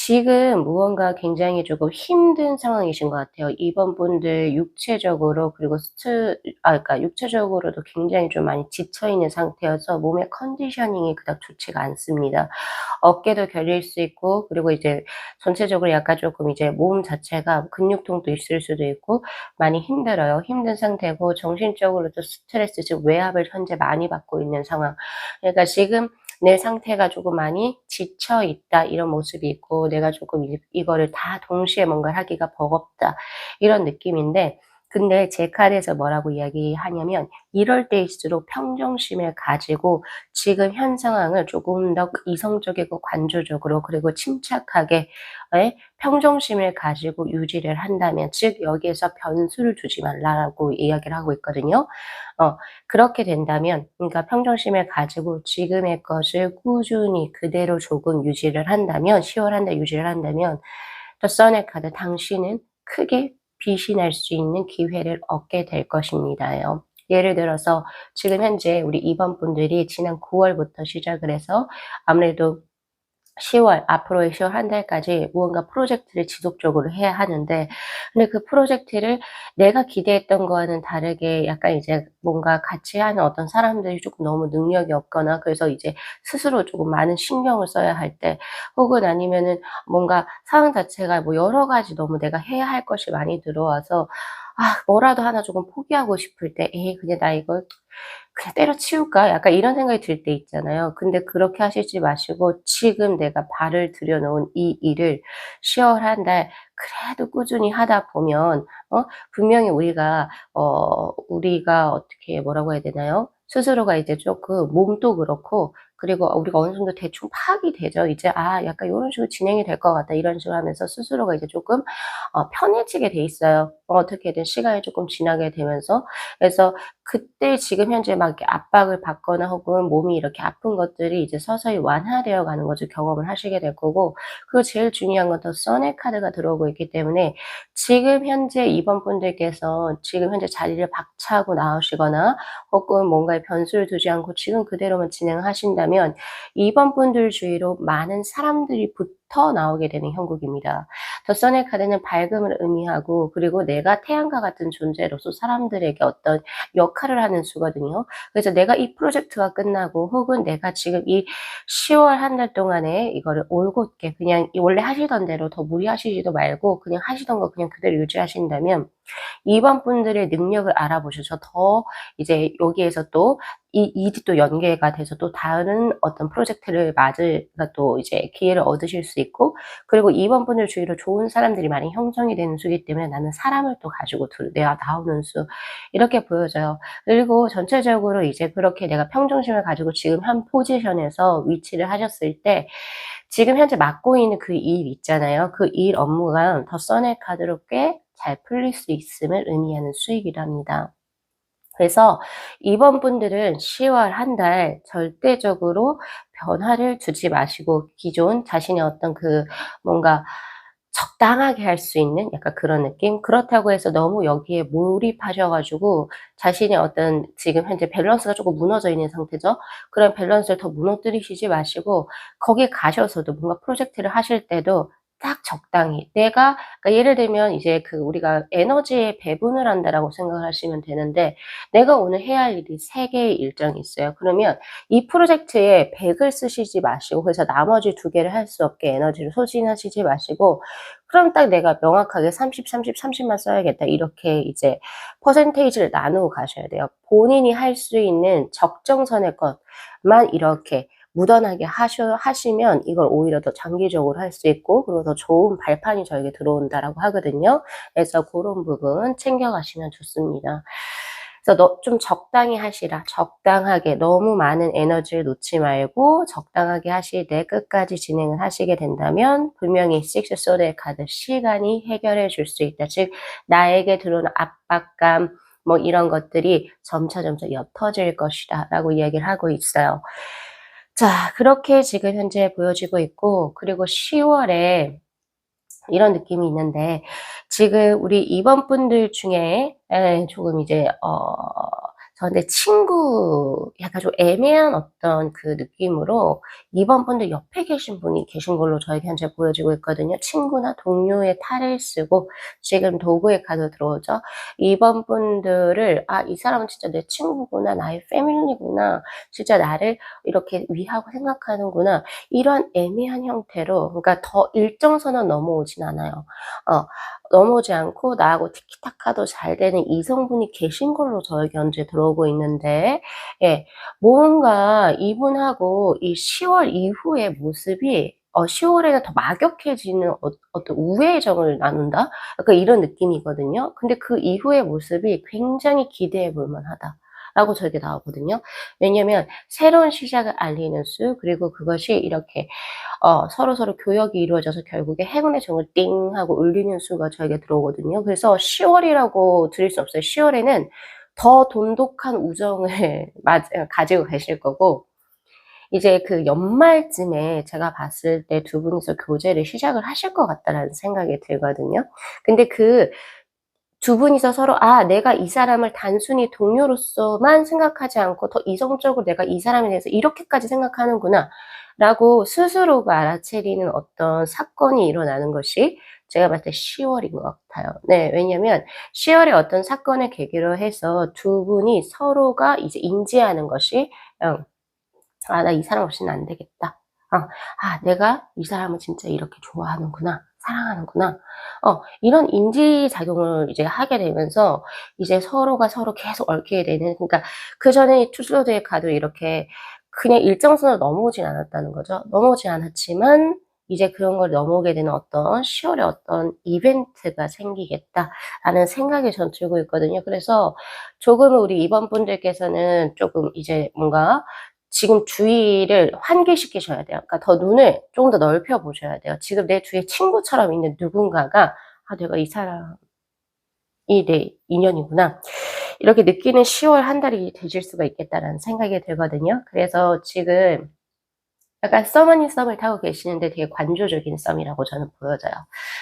지금 무언가 굉장히 조금 힘든 상황이신 것 같아요. 2번 분들 육체적으로, 그리고 그러니까 육체적으로도 굉장히 좀 많이 지쳐 있는 상태여서 몸의 컨디셔닝이 그닥 좋지가 않습니다. 어깨도 결릴 수 있고, 그리고 이제 전체적으로 약간 조금 이제 몸 자체가 근육통도 있을 수도 있고 많이 힘들어요. 힘든 상태고 정신적으로도 스트레스, 즉 외압을 현재 많이 받고 있는 상황. 그러니까 지금 내 상태가 조금 많이 지쳐 있다, 이런 모습이 있고, 내가 조금 이거를 다 동시에 뭔가를 하기가 버겁다, 이런 느낌인데, 근데 제 카드에서 뭐라고 이야기하냐면, 이럴 때일수록 평정심을 가지고 지금 현 상황을 조금 더 이성적이고 관조적으로, 그리고 침착하게, 평정심을 가지고 유지를 한다면, 즉 여기에서 변수를 두지 말라라고 이야기를 하고 있거든요. 그렇게 된다면, 그러니까 평정심을 가지고 지금의 것을 꾸준히 그대로 조금 유지를 한다면, 10월 한 달 유지를 한다면, 더 선의 카드, 당신은 크게 빛이 날 수 있는 기회를 얻게 될 것입니다요. 예를 들어서 지금 현재 우리 2번 분들이 지난 9월부터 시작을 해서 아무래도 10월, 앞으로의 10월 한 달까지 무언가 프로젝트를 지속적으로 해야 하는데, 근데 그 프로젝트를 내가 기대했던 거와는 다르게 약간 이제 뭔가 같이 하는 어떤 사람들이 조금 너무 능력이 없거나, 그래서 이제 스스로 조금 많은 신경을 써야 할 때, 혹은 아니면은 뭔가 상황 자체가 뭐 여러 가지 너무 내가 해야 할 것이 많이 들어와서 뭐라도 하나 조금 포기하고 싶을 때, '에이 그냥 나 이거 그냥 때려치울까?' 약간 이런 생각이 들 때 있잖아요. 근데 그렇게 하시지 마시고, 지금 내가 발을 들여놓은 이 일을 10월 한 달 그래도 꾸준히 하다 보면 분명히 우리가 어떻게 뭐라고 해야 되나요? 스스로가 이제 쪼끔 몸도 그렇고, 그리고 우리가 어느 정도 대충 파악이 되죠. 이제 '아 약간 요런 식으로 진행이 될 것 같다.' 이런 식으로 하면서 스스로가 이제 쪼끔 편해지게 돼 있어요. 어떻게든 시간이 쪼끔 지나게 되면서. 그래서 그때 지금 현재 막 이렇게 압박을 받거나 혹은 몸이 이렇게 아픈 것들이 이제 서서히 완화되어 가는 것을 경험을 하시게 될 거고, 그리고 제일 중요한 건 더 선의 카드가 들어오고 있기 때문에, 지금 현재 2번 분들께서 지금 현재 자리를 박차고 나오시거나 혹은 뭔가에 변수를 두지 않고 지금 그대로만 진행하신다면, 2번 분들 주위로 많은 사람들이 붙어 나오게 되는 형국입니다. 더 선의 카드는 밝음을 의미하고, 그리고 내가 태양과 같은 존재로서 사람들에게 어떤 역할을 하는 수거든요. 그래서 내가 이 프로젝트가 끝나고, 혹은 내가 지금 이 10월 한 달 동안에 이거를 올곧게 그냥 원래 하시던 대로 더 무리하시지도 말고 그냥 하시던 거 그냥 그대로 유지하신다면, 2번 분들의 능력을 알아보셔서 더 이제 여기에서 또 이 일이 또 연계가 돼서 또 다른 어떤 프로젝트를 그러니까 또 이제 기회를 얻으실 수 있고, 그리고 2번 분들 주위로 좋은 사람들이 많이 형성이 되는 수이기 때문에 나는 사람을 또 가지고 내가 나오는 수, 이렇게 보여져요. 그리고 전체적으로 이제 그렇게 내가 평정심을 가지고 지금 한 포지션에서 위치를 하셨을 때, 지금 현재 맡고 있는 그 일 있잖아요. 그 일 업무가 더 선의 카드로 꽤 잘 풀릴 수 있음을 의미하는 수이기도 합니다. 그래서 이번 분들은 10월 한 달 절대적으로 변화를 주지 마시고 기존 자신의 어떤 그 뭔가 적당하게 할 수 있는 약간 그런 느낌? 그렇다고 해서 너무 여기에 몰입하셔 가지고 자신의 어떤 지금 현재 밸런스가 쪼끔 무너져 있는 상태죠. 그런 밸런스를 더 무너뜨리시지 마시고 거기에 가셔서도 뭔가 프로젝트를 하실 때도 딱 적당히 내가 그러니까 예를 들면 이제 그 우리가 에너지의 배분을 한다라고 생각을 하시면 되는데 내가 오늘 해야 할 일이 3 개의 일정이 있어요. 그러면 이 프로젝트에 100을 쓰시지 마시고 그래서 나머지 2 개를 할 수 없게 에너지를 소진하시지 마시고 그럼 딱 내가 명확하게 30, 30, 30만 써야겠다. 이렇게 이제 퍼센테이지를 나누고 가셔야 돼요. 본인이 할 수 있는 적정선의 것만 이렇게 무던하게 하시면 이걸 오히려 더 장기적으로 할 수 있고 그리고 더 좋은 발판이 저에게 들어온다라고 하거든요. 그래서 고런 부분 챙겨 가시면 좋습니다. 그래서 좀 적당히 하시라. 적당하게 너무 많은 에너지를 놓지 말고 적당하게 하시되 끝까지 진행을 하시게 된다면 분명히 식스 소드의 카드 시간이 해결해 줄 수 있다. 즉 나에게 들어오는 압박감 뭐 이런 것들이 점차 옅어질 것이다라고 이야기를 하고 있어요. 자, 그렇게 지금 현재 보여지고 있고 그리고 10월에 이런 느낌이 있는데 지금 우리 이번 분들 중에 조금 이제 저한테 친구 약간 좀 애매한 어떤 그 느낌으로 이번 분들 옆에 계신 분이 계신 걸로 저에게 현재 보여지고 있거든요. 친구나 동료의 탈을 쓰고 지금 도구의 카드 들어오죠. 이번 분들을 '아 이 사람은 진짜 내 친구구나. 나의 패밀리구나. 진짜 나를 이렇게 위하고 생각하는구나.' 이런 애매한 형태로 그러니까 더 일정선은 넘어오진 않아요. 어 넘어오지 않고 나하고 티키타카도 잘 되는 이성분이 계신 걸로 저에게 현재 들어오고 있는데 예 뭔가 이분하고 이 10월 이후의 모습이 10월에는 더 막역해지는 어떤 우애정을 나눈다? 약간 이런 느낌이거든요. 근데 그 이후의 모습이 굉장히 기대해 볼 만하다라고 저에게 나오거든요. 왜냐면 새로운 시작을 알리는 수 그리고 그것이 이렇게 서로서로 교역이 이루어져서 결국에 행운의 종을 띵 하고 울리는 수가 저에게 들어오거든요. 그래서 10월이라고 드릴 수 없어요. 10월에는 더 돈독한 우정을 가지고 계실 거고 이제 그 연말쯤에 제가 봤을 때 두 분이서 교제를 시작을 하실 것 같다라는 생각이 들거든요. 근데 그 두 분이서 서로 '아 내가 이 사람을 단순히 동료로서만 생각하지 않고 더 이성적으로 내가 이 사람에 대해서 이렇게까지 생각하는구나.'라고 스스로가 알아채리는 어떤 사건이 일어나는 것이 제가 봤을 때 10 월인 것 같아요. 네. 왜냐면 10 월에 어떤 사건을 계기로 해서 두 분이 서로가 이제 인지하는 것이 '아 나 이 사람 없이는 안 되겠다. '내가 이 사람을 진짜 이렇게 좋아하는구나. 사랑하는구나.' 이런 인지작용을 이제 하게 되면서 이제 서로가 서로 계속 얽히게 되는 그러니까 그전에 투스로드의 카드 이렇게 그냥 일정선을 넘어오진 않았다는 거죠. 넘어오지 않았지만 이제 그런 걸 넘어오게 되는 어떤 10 월에 어떤 '이벤트가 생기겠다.'라는 생각이 전 들고 있거든요. 그래서 조금은 우리 이번 분들께서는 쪼금 이제 뭔가 지금 주의를 환기시키셔야 돼요. 그러니까 더 눈을 쪼금 더 넓혀 보셔야 돼요. 지금 내 주위에 친구처럼 있는 누군가가 '아 내가 이 사람이 내 인연이구나.' 이렇게 느끼는 10월 한 달이 되실 수가 있겠다라는 생각이 들거든요. 그래서 지금 약간 썸 아닌 썸을 타고 계시는데 되게 관조적인 썸이라고 저는 보여져요.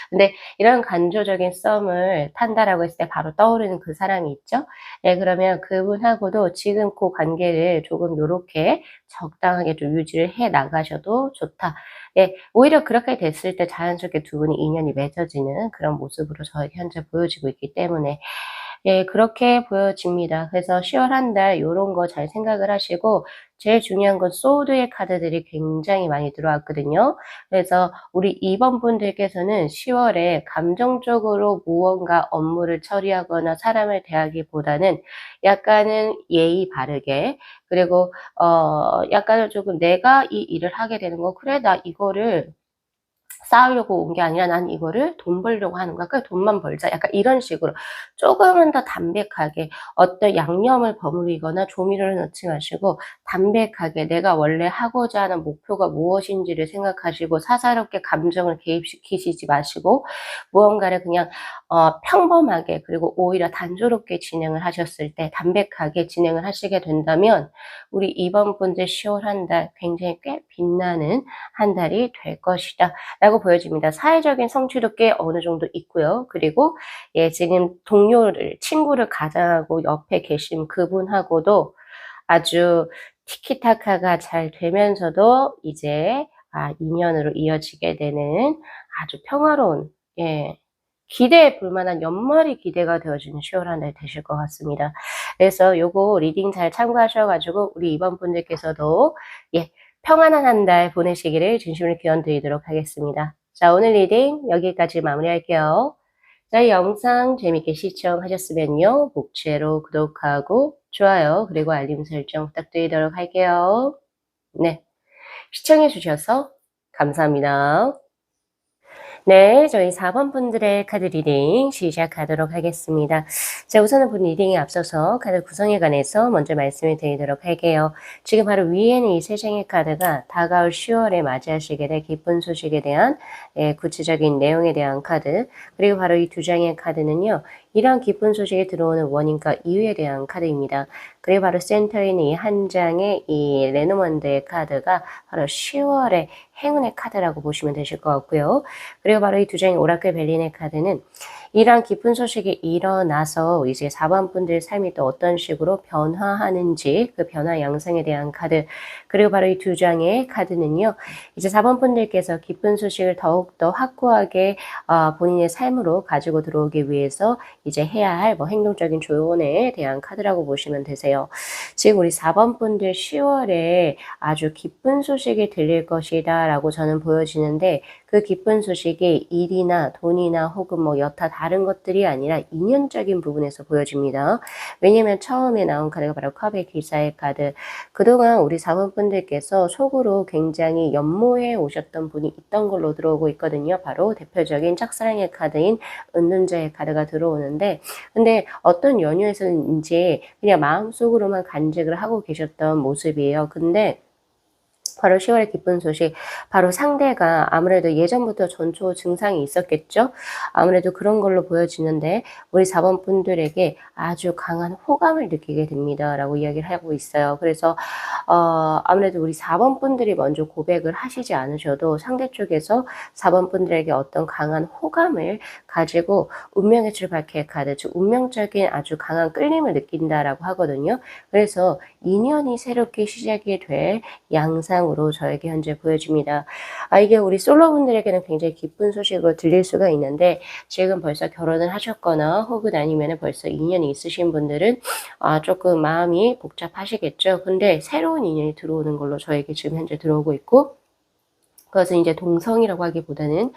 근데 이런 관조적인 썸을 탄다라고 했을 때 바로 떠오르는 그 사람이 있죠. 예 그러면 그분하고도 지금 고 관계를 조금 요렇게 적당하게 좀 유지를 해 나가셔도 좋다. 예 오히려 그렇게 됐을 때 자연스럽게 두 분이 인연이 맺어지는 그런 모습으로 저에게 현재 보여지고 있기 때문에 예 그렇게 보여집니다. 그래서 10월 한 달 요런 거 잘 생각을 하시고 제일 중요한 건 소드의 카드들이 굉장히 많이 들어왔거든요. 그래서 우리 2번 분들께서는 10 월에 감정적으로 무언가 업무를 처리하거나 사람을 대하기보다는 약간은 예의 바르게 그리고 약간은 조금 내가 이 일을 하게 되는 거 '그래 나 이거를 쌓으려고 온 게 아니라 '난 이거를 돈 벌려고 하는 거야. 그래 돈만 벌자.' 약간 이런 식으로 조금은 더 담백하게 어떤 양념을 버무리거나 조미료를 넣지 마시고 담백하게 내가 원래 하고자 하는 목표가 무엇인지를 생각하시고 사사롭게 감정을 개입시키시지 마시고 무언가를 그냥 평범하게 그리고 오히려 단조롭게 진행을 하셨을 때 담백하게 진행을 하시게 된다면 우리 이번 분들 10월 한 달 굉장히 꽤 빛나는 한 달이 될 것이다 라고 보여집니다. 사회적인 성취도 꽤 어느 정도 있고요. 그리고 예 지금 동료를 친구를 가장하고 옆에 계신 그분하고도 아주 티키타카가 잘 되면서도 이제 인연으로 이어지게 되는 아주 평화로운 예 기대에 볼만한 연말이 기대가 되어지는 10월 한 달 되실 것 같습니다. 그래서 요거 리딩 잘 참고하셔 가지고 우리 이번 분들께서도 예 평안한 한 달 보내시기를 진심으로 기원 드리도록 하겠습니다. 자 오늘 리딩 여기까지 마무리할게요. 자, 이 영상 재밌게 시청하셨으면요. 목채로 구독하고 좋아요 그리고 알림 설정 부탁드리도록 할게요. 네, 시청해 주셔서 감사합니다. 네, 저희 4번 분들의 카드 리딩 시작하도록 하겠습니다. 자, 우선은 본 리딩에 앞서서 카드 구성에 관해서 먼저 말씀을 드리도록 할게요. 지금 바로 위에는 이 세 장의 카드가 다가올 10월에 맞이하시게 될 기쁜 소식에 대한 구체적인 내용에 대한 카드, 그리고 바로 이 두 장의 카드는요. 이러한 기쁜 소식이 들어오는 원인과 이유에 대한 카드입니다. 그리고 바로 센터에 있는 이 한 장의 이 레노먼드의 카드가 바로 10월의 행운의 카드라고 보시면 되실 것 같고요. 그리고 바로 이 두 장의 오라클 벨린의 카드는 이러한 기쁜 소식이 일어나서 이제 4번 분들 삶이 또 어떤 식으로 변화하는지 그 변화 양상에 대한 카드, 그리고 바로 이 두 장의 카드는요. 이제 4번 분들께서 기쁜 소식을 더욱더 확고하게 본인의 삶으로 가지고 들어오기 위해서 이제 해야 할 뭐 행동적인 조언에 대한 카드라고 보시면 되세요. 지금 우리 4번 분들 10월에 아주 기쁜 소식이 들릴 것이다 라고 저는 보여지는데 그 기쁜 소식이 일이나 돈이나 혹은 뭐 여타 다른 것들이 아니라 인연적인 부분에서 보여집니다. 왜냐면 처음에 나온 카드가 바로 컵의 기사의 카드. 그동안 우리 4번 분들께서 속으로 굉장히 연모해 오셨던 분이 있던 걸로 들어오고 있거든요. 바로 대표적인 짝사랑의 카드인 은둔자의 카드가 들어오는데 근데 어떤 연유에서인지 그냥 마음속으로만 간직을 하고 계셨던 모습이에요. 근데 바로 10월의 기쁜 소식, 바로 상대가 아무래도 예전부터 전초 증상이 있었겠죠? 아무래도 그런 걸로 보여지는데 우리 4번 분들에게 아주 강한 호감을 느끼게 됩니다. 라고 이야기를 하고 있어요. 그래서 아무래도 우리 4번 분들이 먼저 고백을 하시지 않으셔도 상대 쪽에서 4번 분들에게 어떤 강한 호감을 가지고 운명의 출발케 카드, 즉 운명적인 아주 강한 끌림을 느낀다라고 하거든요. 그래서 인연이 새롭게 시작이 될 양상으로 저에게 현재 보여집니다. 이게 우리 솔로분들에게는 굉장히 기쁜 소식으로 들릴 수가 있는데 지금 벌써 결혼을 하셨거나 혹은 아니면 벌써 인연이 있으신 분들은 조금 마음이 복잡하시겠죠. 근데 새로운 인연이 들어오는 걸로 저에게 지금 현재 들어오고 있고 그것은 이제 동성이라고 하기보다는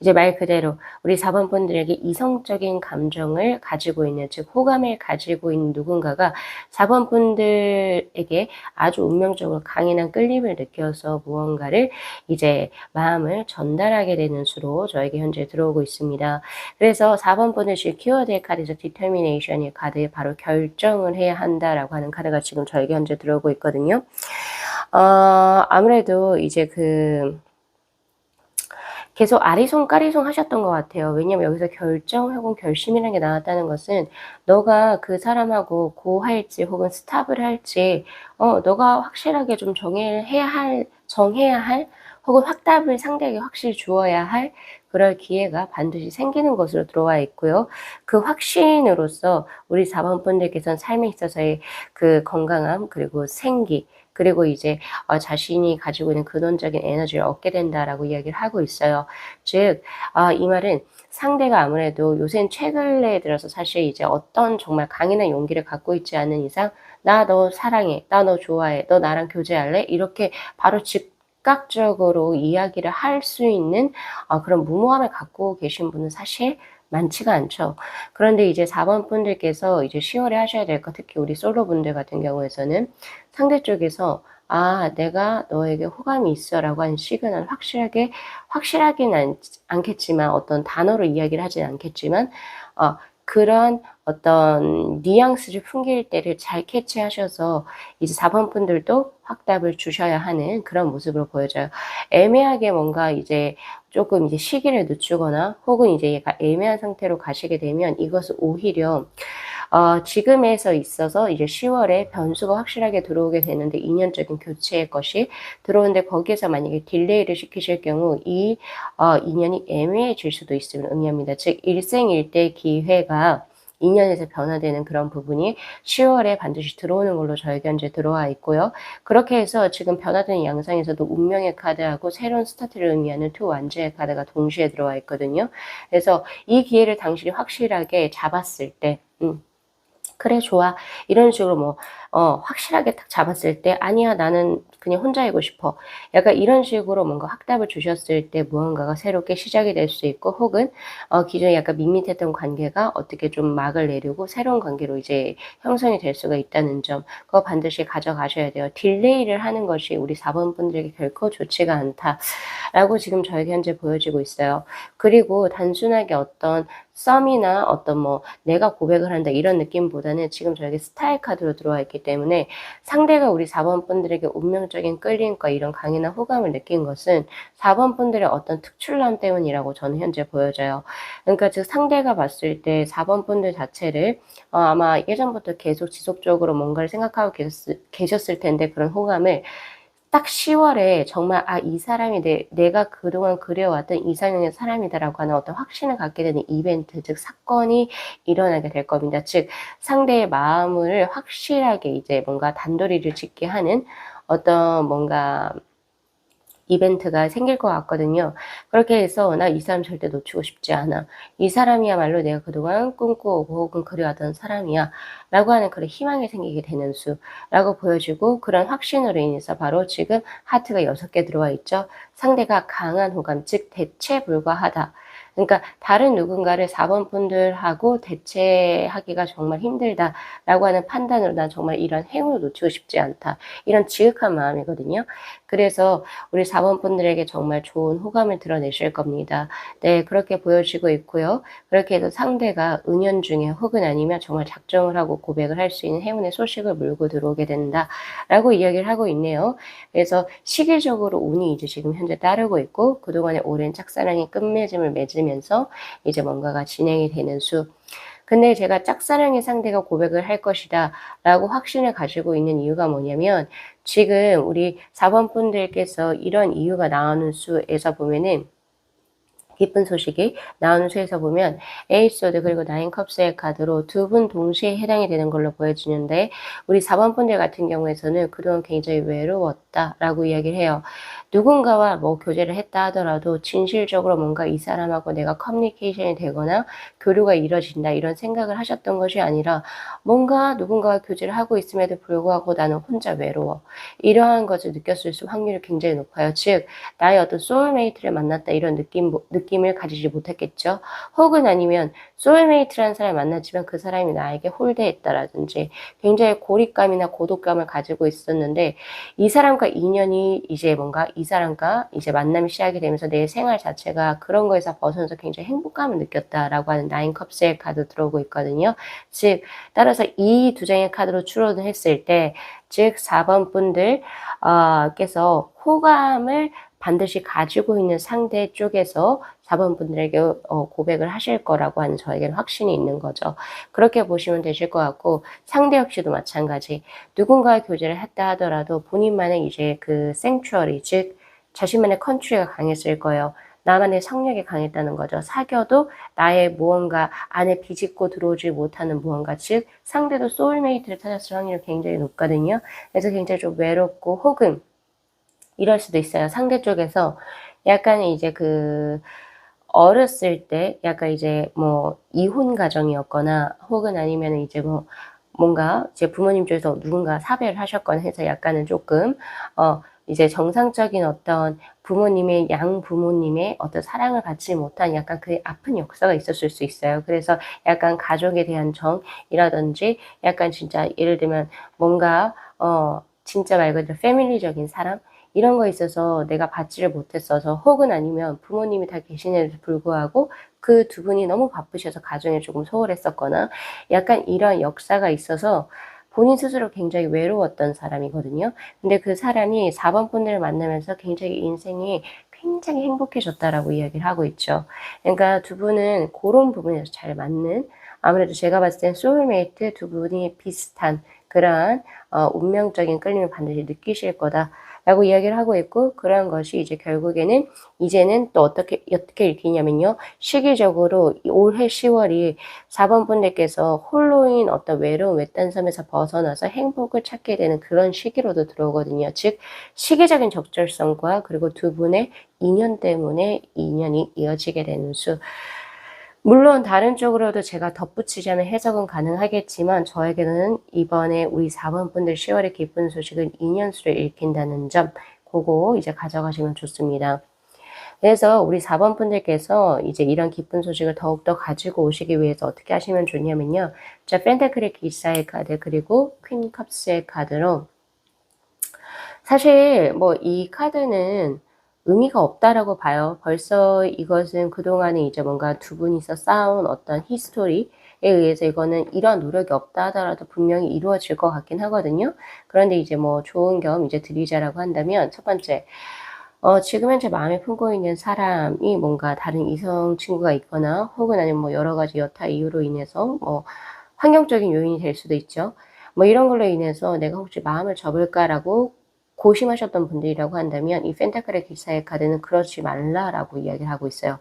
이제 말 그대로 우리 4번 분들에게 이성적인 감정을 가지고 있는, 즉 호감을 가지고 있는 누군가가 4번 분들에게 아주 운명적으로 강인한 끌림을 느껴서 무언가를 이제 마음을 전달하게 되는 수로 저에게 현재 들어오고 있습니다. 그래서 4번 분들 지금 키워드의 카드에서 디터미네이션의 카드에 바로 결정을 해야 한다라고 하는 카드가 지금 저에게 현재 들어오고 있거든요. 아무래도 이제 계속 아리송까리송 하셨던 것 같아요. 왜냐면 여기서 결정 혹은 결심이라는 게 나왔다는 것은 너가 그 사람하고 고할지 혹은 스탑을 할지 너가 확실하게 좀 정해야 할 혹은 확답을 상대에게 확실히 주어야 할 그럴 기회가 반드시 생기는 것으로 들어와 있고요. 그 확신으로서 우리 4번 분들께서는 삶에 있어서의 그 건강함 그리고 생기 그리고 이제 자신이 가지고 있는 근원적인 에너지를 얻게 된다라고 이야기를 하고 있어요. 즉, 이 말은 상대가 아무래도 요새는 최근에 들어서 사실 이제 어떤 정말 강인한 용기를 갖고 있지 않은 이상 나 너 사랑해, 나 너 좋아해, 너 나랑 교제할래? 이렇게 바로 즉각적으로 이야기를 할 수 있는 그런 무모함을 갖고 계신 분은 사실 많지가 않죠. 그런데 이제 4번 분들께서 이제 10월에 하셔야 될 것, 특히 우리 솔로 분들 같은 경우에서는 상대 쪽에서 아, 내가 너에게 호감이 있어라고 하는 시그널 확실하게는 않겠지만 어떤 단어로 이야기를 하진 않겠지만 그런 어떤 뉘앙스를 풍길 때를 잘 캐치하셔서 이제 4번 분들도 확답을 주셔야 하는 그런 모습으로 보여져요. 애매하게 뭔가 이제 조금 이제 시기를 늦추거나 혹은 이제 얘가 애매한 상태로 가시게 되면 이것은 오히려 지금에서 있어서 이제 10월에 변수가 확실하게 들어오게 되는데 인연적인 교체의 것이 들어오는데 거기에서 만약에 딜레이를 시키실 경우 이 인연이 애매해질 수도 있음을 의미합니다. 즉 일생일대 기회가 인연에서 변화되는 그런 부분이 10월에 반드시 들어오는 걸로 저에게 현재 들어와 있고요. 그렇게 해서 지금 변화되는 양상에서도 운명의 카드하고 새로운 스타트를 의미하는 투 완제의 카드가 동시에 들어와 있거든요. 그래서 이 기회를 당신이 확실하게 잡았을 때 그래 좋아. 이런 식으로 뭐 확실하게 딱 잡았을 때 "아니야. 나는 그냥 혼자이고 싶어." 약간 이런 식으로 뭔가 확답을 주셨을 때 무언가가 새롭게 시작이 될 수 있고 혹은 기존에 약간 밋밋했던 관계가 어떻게 좀 막을 내리고 새로운 관계로 이제 형성이 될 수가 있다는 점 그거 반드시 가져가셔야 돼요. '딜레이를 하는 것이 우리 4번 분들에게 결코 좋지가 않다.'라고 지금 저에게 현재 보여지고 있어요. 그리고 단순하게 어떤 썸이나 어떤 뭐 '내가 고백을 한다.' 이런 느낌보다는 지금 저에게 스타일 카드로 들어와 있기 때문에 상대가 우리 4번 분들에게 운명적인 끌림과 이런 강인한 호감을 느낀 것은 4번 분들의 어떤 특출남 때문이라고 저는 현재 보여져요. 그러니까 즉 상대가 봤을 때 4번 분들 자체를 아마 예전부터 계속 지속적으로 뭔가를 생각하고 계셨을 텐데 그런 호감을 딱 10월에 정말 '아 이 사람이 내가 그동안 그려왔던 이상형의 사람이다.'라고 하는 어떤 확신을 갖게 되는 이벤트 즉 사건이 일어나게 될 겁니다. 즉 상대의 마음을 확실하게 이제 뭔가 단도리를 짓게 하는 어떤 뭔가 이벤트가 생길 것 같거든요. 그렇게 해서 '나 이 사람 절대 놓치고 싶지 않아. 이 사람이야말로 내가 그동안 꿈꿔오고 혹은 그려왔던 사람이야.' 라고 하는 그런 희망이 생기게 되는 수라고 보여지고 그런 확신으로 인해서 바로 지금 하트가 6개 들어와 있죠. 상대가 강한 호감 즉 대체 불가하다. 그러니까 '다른 누군가를 4번 분들하고 대체하기가 정말 힘들다.'라고 하는 판단으로 '난 정말 이런 행운을 놓치고 싶지 않다.' 이런 지극한 마음이거든요. 그래서 우리 4번 분들에게 정말 좋은 호감을 드러내실 겁니다. 네, 그렇게 보여지고 있고요. 그렇게 해서 상대가 은연중에 혹은 아니면 정말 작정을 하고 고백을 할 수 있는 행운의 소식을 물고 들어오게 된다라고 이야기를 하고 있네요. 그래서 시기적으로 운이 이제 지금 현재 따르고 있고 그동안의 오랜 짝사랑의 끝맺음을 맺으면서 이제 뭔가가 진행이 되는 수. 근데 제가 짝사랑의 상대가 고백을 할 것이다 라고 확신을 가지고 있는 이유가 뭐냐면 지금 우리 4번 분들께서 이런 이유가 나오는 수에서 보면은 기쁜 소식이 나오는 수에서 보면 에이스 소드 그리고 나인 컵스의 카드로 두 분 동시에 해당이 되는 걸로 보여지는데 우리 4번 분들 같은 경우에서는 그동안 굉장히 외로웠다라고 이야기를 해요. 누군가와 뭐 교제를 했다 하더라도 진실적으로 뭔가 이 사람하고 내가 커뮤니케이션이 되거나 교류가 이루어진다 이런 생각을 하셨던 것이 아니라 뭔가 누군가와 교제를 하고 있음에도 불구하고 나는 혼자 외로워. 이러한 것을 느꼈을 확률이 굉장히 높아요. 즉 나의 어떤 소울메이트를 만났다 이런 느낌을 가지지 못했겠죠. 혹은 아니면 소울메이트라는 사람을 만났지만 그 사람이 나에게 홀대했다라든지 굉장히 고립감이나 고독감을 가지고 있었는데 이 사람과 인연이 이제 뭔가 이 사람과 이제 만남이 시작이 되면서 내 생활 자체가 그런 거에서 벗어나서 굉장히 행복감을 느꼈다라고 하는 나인 컵스의 카드 들어오고 있거든요. 즉 따라서 이 두 장의 카드로 추론을 했을 때 즉 4번 분들 께서 호감을 반드시 가지고 있는 상대 쪽에서 4번 분들에게 고백을 하실 거라고 하는 저에게는 확신이 있는 거죠. 그렇게 보시면 되실 것 같고 상대 역시도 마찬가지. 누군가와 교제를 했다 하더라도 본인만의 이제 그 생츄어리 즉 자신만의 컨트리가 강했을 거예요. 나만의 성욕이 강했다는 거죠. 사귀어도 나의 무언가 안에 비집고 들어오지 못하는 무언가 즉 상대도 소울메이트를 찾았을 확률이 굉장히 높거든요. 그래서 굉장히 좀 외롭고 혹은 이럴 수도 있어요. 상대 쪽에서 약간 이제 그 어렸을 때 약간 이제 뭐 이혼 가정이었거나 혹은 아니면은 이제 뭐 뭔가 제 부모님 쪽에서 누군가 사별을 하셨거나 해서 약간은 쪼끔 이제 정상적인 어떤 부모님의 양부모님의 어떤 사랑을 받지 못한 약간 그 아픈 역사가 있었을 수 있어요. 그래서 약간 가족에 대한 정이라든지 약간 진짜 예를 들면 뭔가 진짜 말 그대로 패밀리적인 사람 이런 거에 있어서 내가 받지를 못했어서 혹은 아니면 부모님이 다 계신에도 불구하고 그 두 분이 너무 바쁘셔서 가정에 조금 소홀했었거나 약간 이런 역사가 있어서 본인 스스로 굉장히 외로웠던 사람이거든요. 근데 그 사람이 4번 분들을 만나면서 굉장히 인생이 굉장히 행복해졌다라고 이야기를 하고 있죠. 그러니까 두 분은 고런 부분에서 잘 맞는 아무래도 제가 봤을 땐 소울메이트 두 분이 비슷한 그러한 운명적인 끌림을 반드시 느끼실 거다라고 이야기를 하고 있고 그런 것이 이제 결국에는 이제는 또 어떻게 읽히냐면요. 시기적으로 올해 10월이 4번 분들께서 홀로인 어떤 외로운 외딴 섬에서 벗어나서 행복을 찾게 되는 그런 시기로도 들어오거든요. 즉 시기적인 적절성과 그리고 두 분의 인연 때문에 인연이 이어지게 되는 수. 물론 다른 쪽으로도 제가 덧붙이자면 해석은 가능하겠지만 저에게는 이번에 우리 4번 분들 10월의 기쁜 소식은 인연수를 읽힌다는 점 그거 이제 가져가시면 좋습니다. 그래서 우리 4번 분들께서 이제 이런 기쁜 소식을 더욱더 가지고 오시기 위해서 어떻게 하시면 좋냐면요. 자, 펜타클의 기사의 카드 그리고 퀸 컵스의 카드로 사실 뭐 이 카드는 의미가 없다라고 봐요. 벌써 이것은 그동안에 이제 뭔가 두 분이서 쌓아온 어떤 히스토리에 의해서 이거는 이런 노력이 없다 하더라도 분명히 이루어질 것 같긴 하거든요. 그런데 이제 뭐 좋은 겸 이제 드리자라고 한다면 첫 번째, 지금 현재 마음에 품고 있는 사람이 뭔가 다른 이성 친구가 있거나 혹은 아니면 뭐 여러 가지 여타 이유로 인해서 뭐 환경적인 요인이 될 수도 있죠. 뭐 이런 걸로 인해서 '내가 혹시 마음을 접을까?'라고 고심하셨던 분들이라고 한다면 이 펜타클의 기사의 카드는 그러지 말라라고 이야기를 하고 있어요.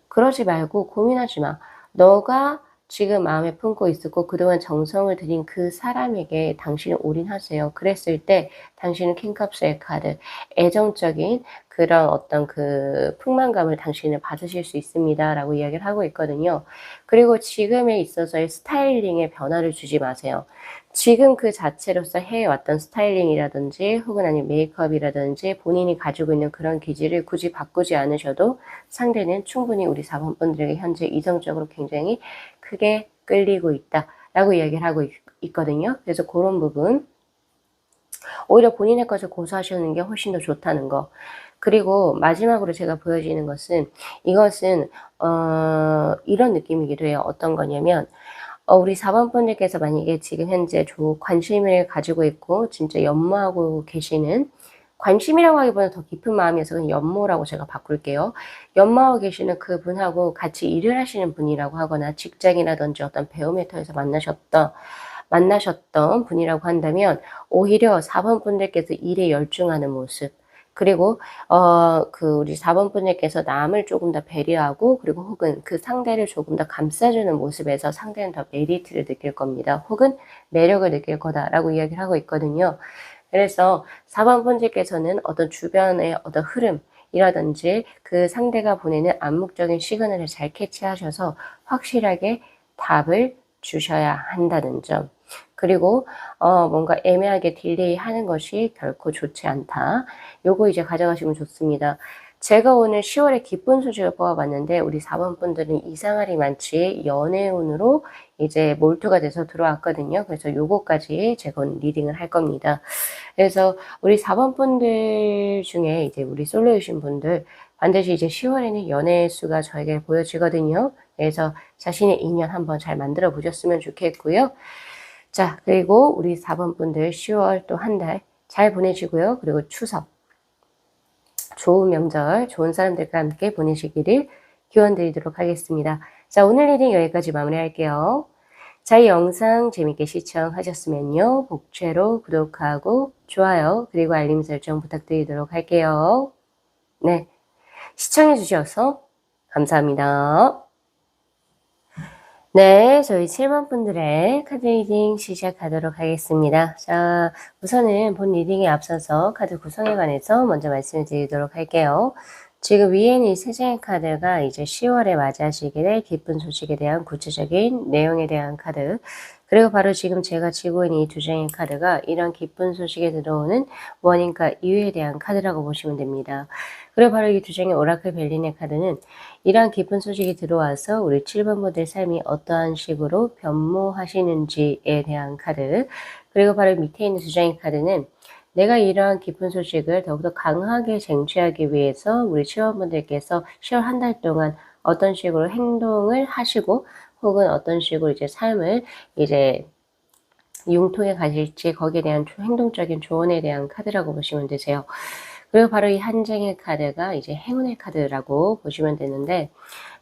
그러지 말고 고민하지 마. 너가 지금 마음에 품고 있었고 그동안 정성을 들인 그 사람에게 당신을 올인하세요. 그랬을 때 당신은 킹컵스의 카드, 애정적인 그런 어떤 그 풍만감을 당신은 받으실 수 있습니다라고 이야기를 하고 있거든요. 그리고 지금에 있어서의 스타일링에 변화를 주지 마세요. 지금 그 자체로서 해왔던 스타일링이라든지 혹은 아니면 메이크업이라든지 본인이 가지고 있는 그런 기질을 굳이 바꾸지 않으셔도 상대는 충분히 우리 4번 분들에게 현재 이성적으로 굉장히 크게 끌리고 있다라고 이야기를 하고 있거든요. 그래서 그런 부분 오히려 본인의 것을 고수하시는 게 훨씬 더 좋다는 거. 그리고 마지막으로 제가 보여지는 것은 이것은 이런 느낌이기도 해요. 어떤 거냐면 우리 4번 분들께서 만약에 지금 현재 관심을 가지고 있고 진짜 연모하고 계시는 관심이라고 하기보다는 더 깊은 마음이어서 그냥 연모라고 제가 바꿀게요. 연모하고 계시는 그분하고 같이 일을 하시는 분이라고 하거나 직장이라든지 어떤 배움의 터에서 만나셨던 분이라고 한다면 오히려 4번 분들께서 일에 열중하는 모습 그리고 우리 4번 분들께서 남을 조금 더 배려하고 그리고 혹은 그 상대를 조금 더 감싸주는 모습에서 상대는 더 메리트를 느낄 겁니다. 혹은 매력을 느낄 거다라고 이야기를 하고 있거든요. 그래서 4번 분들께서는 어떤 주변의 어떤 흐름이라든지 그 상대가 보내는 암묵적인 시그널을 잘 캐치하셔서 확실하게 답을 주셔야 한다는 점. 그리고 뭔가 애매하게 딜레이하는 것이 결코 좋지 않다. 요거 이제 가져가시면 좋습니다. 제가 오늘 10월에 기쁜 소식을 뽑아봤는데 우리 4번 분들은 이상할이 많지 연애운으로 이제 몰두가 돼서 들어왔거든요. 그래서 요거까지 제가 오늘 리딩을 할 겁니다. 그래서 우리 4번 분들 중에 이제 우리 솔로이신 분들 반드시 이제 10월에는 연애 수가 저에게 보여지거든요. 그래서 자신의 인연 한번 잘 만들어 보셨으면 좋겠고요. 자, 그리고 우리 4번 분들 10월 또 한 달 잘 보내시고요. 그리고 추석 좋은 명절, 좋은 사람들과 함께 보내시기를 기원 드리도록 하겠습니다. 자, 오늘 리딩 여기까지 마무리할게요. 자, 이 영상 재밌게 시청하셨으면요. 복채로 구독하고 좋아요, 그리고 알림 설정 부탁드리도록 할게요. 네, 시청해 주셔서 감사합니다. 네, 저희 7번 분들의 카드 리딩 시작하도록 하겠습니다. 자, 우선은 본 리딩에 앞서서 카드 구성에 관해서 먼저 말씀을 드리도록 할게요. 지금 위에는 이 세 장의 카드가 이제 10월에 맞이하시게 될 기쁜 소식에 대한 구체적인 내용에 대한 카드, 그리고 바로 지금 제가 쥐고 있는 이 두 장의 카드가 이런 기쁜 소식에 들어오는 원인과 이유에 대한 카드라고 보시면 됩니다. 그리고 바로 이 두 장의 오라클 벨린의 카드는 이러한 기쁜 소식이 들어와서 우리 7번 분들 삶이 어떠한 식으로 변모하시는지에 대한 카드, 그리고 바로 밑에 있는 두 장의 카드는 내가 이러한 기쁜 소식을 더욱더 강하게 쟁취하기 위해서 우리 치원분들께서 10월 한 달 동안 어떤 식으로 행동을 하시고 혹은 어떤 식으로 이제 삶을 이제 융통해 가실지 거기에 대한 행동적인 조언에 대한 카드라고 보시면 되세요. 그리고 바로 이 한 장의 카드가 이제 행운의 카드라고 보시면 되는데,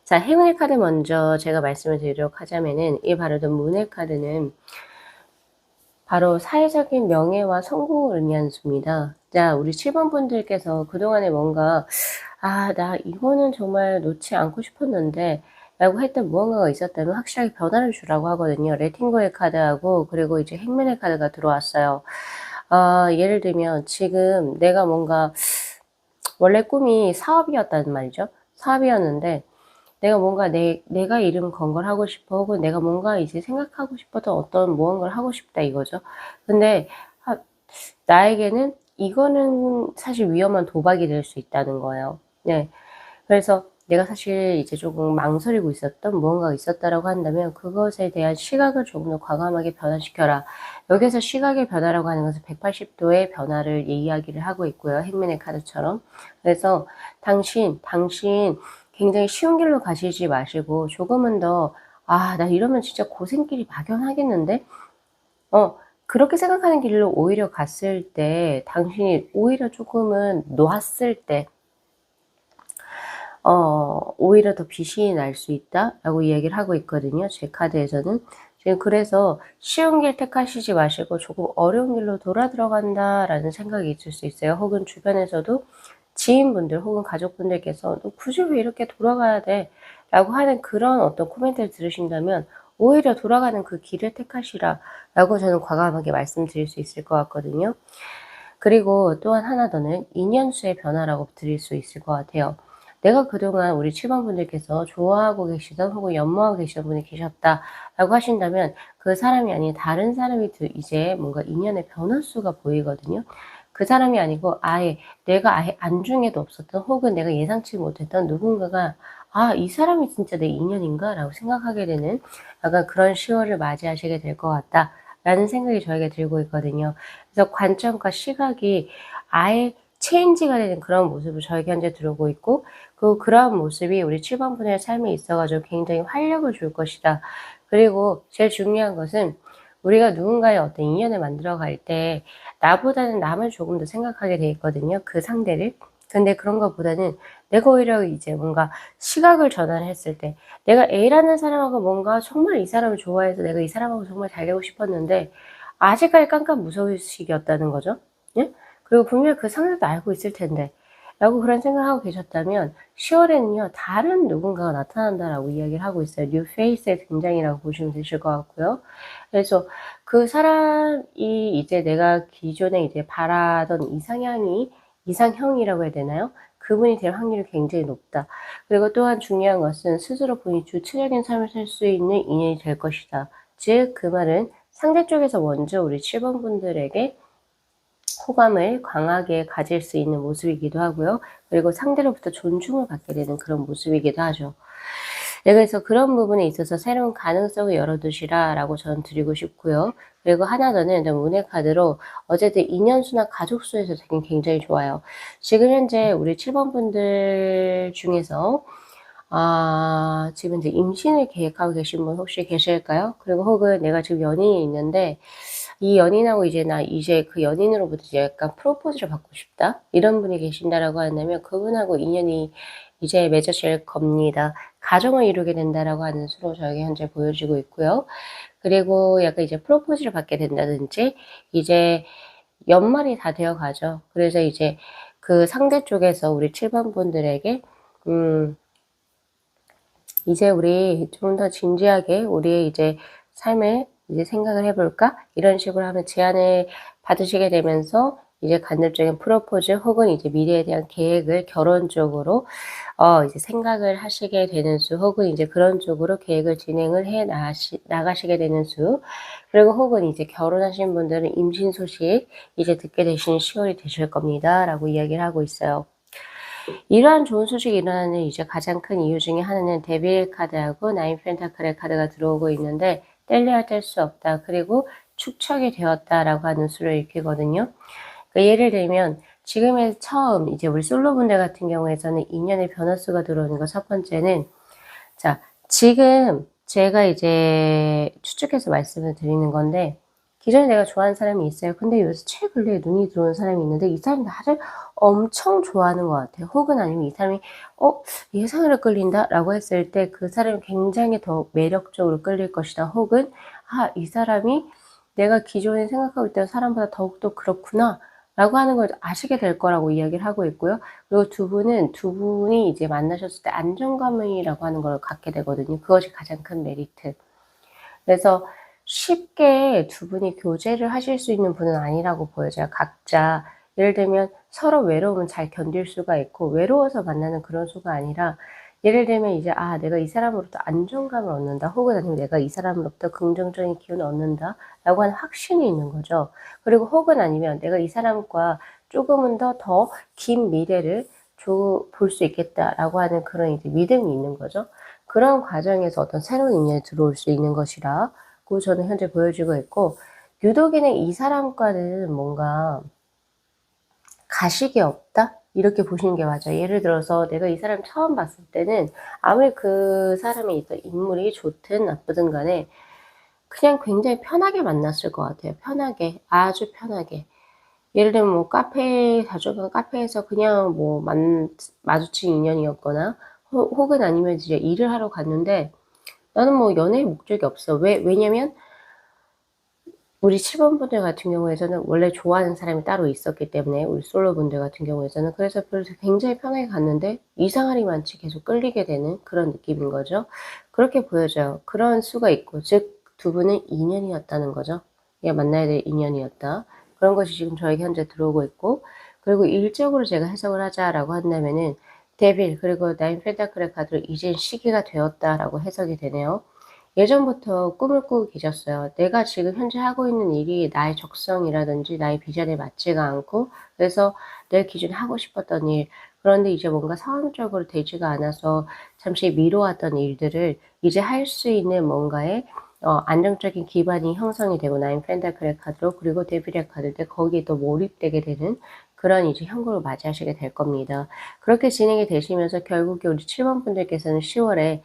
자, 행운의 카드 먼저 제가 말씀을 드리도록 하자면은 이 바로 문의 카드는 바로 사회적인 명예와 성공을 의미하는 수입니다. 자, 우리 7번 분들께서 그동안에 뭔가 나 이거는 정말 놓지 않고 싶었는데 라고 했던 무언가가 있었다면 확실하게 변화를 주라고 하거든요. 레팅고의 카드하고 그리고 이제 행맨의 카드가 들어왔어요. 예를 들면 지금 내가 뭔가 원래 꿈이 사업이었단 말이죠. 사업이었는데 내가 뭔가 내가 이름 건 걸 하고 싶어 혹은 내가 뭔가 이제 생각하고 싶었던 어떤 무언가를 하고 싶다 이거죠. 근데 나에게는 이거는 사실 위험한 도박이 될 수 있다는 거예요. 네. 그래서 내가 사실 이제 조금 망설이고 있었던 무언가가 있었다라고 한다면 그것에 대한 시각을 조금 더 과감하게 변화시켜라. 여기서 시각의 변화라고 하는 것은 180도의 변화를 이야기를 하고 있고요. 행맨의 카드처럼. 그래서 당신 굉장히 쉬운 길로 가시지 마시고 조금은 더 나 이러면 진짜 고생길이 막연하겠는데? 그렇게 생각하는 길로 오히려 갔을 때 당신이 오히려 조금은 놓았을 때 오히려 더 빛이 날 수 있다라고 이야기를 하고 있거든요. 제 카드에서는. 지금 그래서 쉬운 길 택하시지 마시고 조금 어려운 길로 돌아 들어간다라는 생각이 있을 수 있어요. 혹은 주변에서도 지인분들 혹은 가족분들께서 너 굳이 왜 이렇게 돌아가야 돼? 라고 하는 그런 어떤 코멘트를 들으신다면 오히려 돌아가는 그 길을 택하시라 라고 저는 과감하게 말씀드릴 수 있을 것 같거든요. 그리고 또한 하나 더는 인연수의 변화라고 드릴 수 있을 것 같아요. 내가 그동안 우리 7번 분들께서 좋아하고 계시던 혹은 연모하고 계시던 분이 계셨다라고 하신다면 그 사람이 아닌 다른 사람이 이제 뭔가 인연의 변화수가 보이거든요. 그 사람이 아니고 내가 아예 안중에도 없었던 혹은 내가 예상치 못했던 누군가가 이 사람이 진짜 내 인연인가? 라고 생각하게 되는 약간 그런 10월을 맞이하시게 될 것 같다. 라는 생각이 저에게 들고 있거든요. 그래서 관점과 시각이 아예 체인지가 되는 그런 모습을 저에게 현재 들어오고 있고, 그러한 모습이 우리 7번 분의 삶에 있어가지고 굉장히 활력을 줄 것이다. 그리고 제일 중요한 것은 우리가 누군가의 어떤 인연을 만들어 갈 때 나보다는 남을 조금 더 생각하게 돼 있거든요. 그 상대를. 근데 그런 것보다는 내가 오히려 이제 뭔가 시각을 전환했을 때 내가 A라는 사람하고 뭔가 정말 이 사람을 좋아해서 내가 이 사람하고 정말 잘 되고 싶었는데 아직까지 깜깜무소식이었다는 거죠. 예? 그리고 분명히 그 상대도 알고 있을 텐데 라고 그런 생각하고 계셨다면 10월에는요 다른 누군가가 나타난다라고 이야기를 하고 있어요. 뉴 페이스의 등장이라고 보시면 되실 것 같고요. 그래서 그 사람이 이제 내가 기존에 이제 바라던 이상형이라고 해야 되나요? 그분이 될 확률이 굉장히 높다. 그리고 또한 중요한 것은 스스로 본인이 주체적인 삶을 살 수 있는 인연이 될 것이다. 즉, 그 말은 상대 쪽에서 먼저 우리 7번 분들에게 호감을 강하게 가질 수 있는 모습이기도 하고요. 그리고 상대로부터 존중을 받게 되는 그런 모습이기도 하죠. 네, 그래서 그런 부분에 있어서 새로운 가능성을 열어두시라라고 저는 드리고 싶고요. 그리고 하나 더는 운의 카드로 어쨌든 인연수나 가족수에서 되게 굉장히 좋아요. 지금 현재 우리 7번 분들 중에서 지금 이제 임신을 계획하고 계신 분 혹시 계실까요? 그리고 혹은 내가 지금 연인이 있는데 이 연인하고 이제 그 연인으로부터 이제 약간 프로포즈를 받고 싶다? 이런 분이 계신다라고 한다면 그분하고 인연이 이제 맺어질 겁니다. 가정을 이루게 된다라고 하는 수로 저에게 현재 보여지고 있고요. 그리고 약간 이제 프로포즈를 받게 된다든지 이제 연말이 다 되어 가죠. 그래서 이제 그 상대 쪽에서 우리 7번 분들에게 이제 우리 좀 더 진지하게 우리의 이제 삶을 이제 생각을 해볼까? 이런 식으로 하면 제안을 받으시게 되면서 이제 간접적인 프로포즈 혹은 이제 미래에 대한 계획을 결혼 쪽으로 이제 생각을 하시게 되는 수 혹은 이제 그런 쪽으로 계획을 진행을 나가시게 되는 수 그리고 혹은 이제 결혼하신 분들은 임신 소식 이제 듣게 되시는 10월이 되실 겁니다. 라고 이야기를 하고 있어요. 이러한 좋은 소식이 일어나는 이제 가장 큰 이유 중에 하나는 데빌 카드하고 나인 펜타클의 카드가 들어오고 있는데 뗄래야 뗄 수 없다. 그리고 축적이 되었다라고 하는 수를 일으키거든요. 그러니까 예를 들면 지금의 처음 이제 우리 솔로분들 같은 경우에서는 인연의 변화수가 들어오는 거 첫 번째는, 자, 지금 제가 이제 추측해서 말씀을 드리는 건데, 기존에 내가 좋아하는 사람이 있어요. 근데 요새 최근래에 눈이 들어오는 사람이 있는데 이 사람이 나를 엄청 좋아하는 것 같아요. 혹은 아니면 이 사람이 예상외로 끌린다라고 했을 때 그 사람이 굉장히 더 매력적으로 끌릴 것이다. 혹은 이 사람이 내가 기존에 생각하고 있던 사람보다 더욱더 그렇구나 라고 하는 걸 아시게 될 거라고 이야기를 하고 있고요. 그리고 두 분이 이제 만나셨을 때 안정감이라고 하는 걸 갖게 되거든요. 그것이 가장 큰 메리트. 그래서 쉽게 두 분이 교제를 하실 수 있는 분은 아니라고 보여져요. 각자 예를 들면 서로 외로움은 잘 견딜 수가 있고, 외로워서 만나는 그런 수가 아니라, 예를 들면 이제 내가 이 사람으로부터 안정감을 얻는다, 혹은 아니면 내가 이 사람으로부터 긍정적인 기운을 얻는다 라고 하는 확신이 있는 거죠. 그리고 혹은 아니면 내가 이 사람과 조금은 더 긴 미래를 볼 수 있겠다라고 하는 그런 이제 믿음이 있는 거죠. 그런 과정에서 어떤 새로운 인연이 들어올 수 있는 것이라고 저는 현재 보여지고 있고, 유독에는 이 사람과는 뭔가 가식이 없다? 이렇게 보시는 게 맞아요. 예를 들어서 내가 이 사람 처음 봤을 때는 아무리 그 사람이 있던 인물이 좋든 나쁘든 간에 그냥 굉장히 편하게 만났을 것 같아요. 편하게, 아주 편하게. 예를 들면 뭐 자주 가는 카페에서 그냥 뭐 마주친 인연이었거나, 혹은 아니면 이제 일을 하러 갔는데 나는 뭐 연애의 목적이 없어. 왜냐면 우리 7번분들 같은 경우에서는 원래 좋아하는 사람이 따로 있었기 때문에, 우리 솔로분들 같은 경우에서는. 그래서 굉장히 편하게 갔는데 이상하리 많지 계속 끌리게 되는 그런 느낌인 거죠. 그렇게 보여져요. 그런 수가 있고, 즉 두 분은 인연이었다는 거죠. 얘 만나야 될 인연이었다. 그런 것이 지금 저에게 현재 들어오고 있고, 그리고 일적으로 제가 해석을 하자라고 한다면은 데빌 그리고 나인 펜타클의 카드로 이젠 시기가 되었다라고 해석이 되네요. 예전부터 꿈을 꾸고 계셨어요. 내가 지금 현재 하고 있는 일이 나의 적성이라든지 나의 비전에 맞지가 않고, 그래서 내 기존에 하고 싶었던 일, 그런데 이제 뭔가 상황적으로 되지가 않아서 잠시 미뤄왔던 일들을 이제 할 수 있는 뭔가의 안정적인 기반이 형성이 되고, 나인 펜타클의 카드로 그리고 데빌의 카드 때 거기에 또 몰입되게 되는 그런 이제 형국을 맞이하시게 될 겁니다. 그렇게 진행이 되시면서 결국에 우리 7번 분들께서는 10월에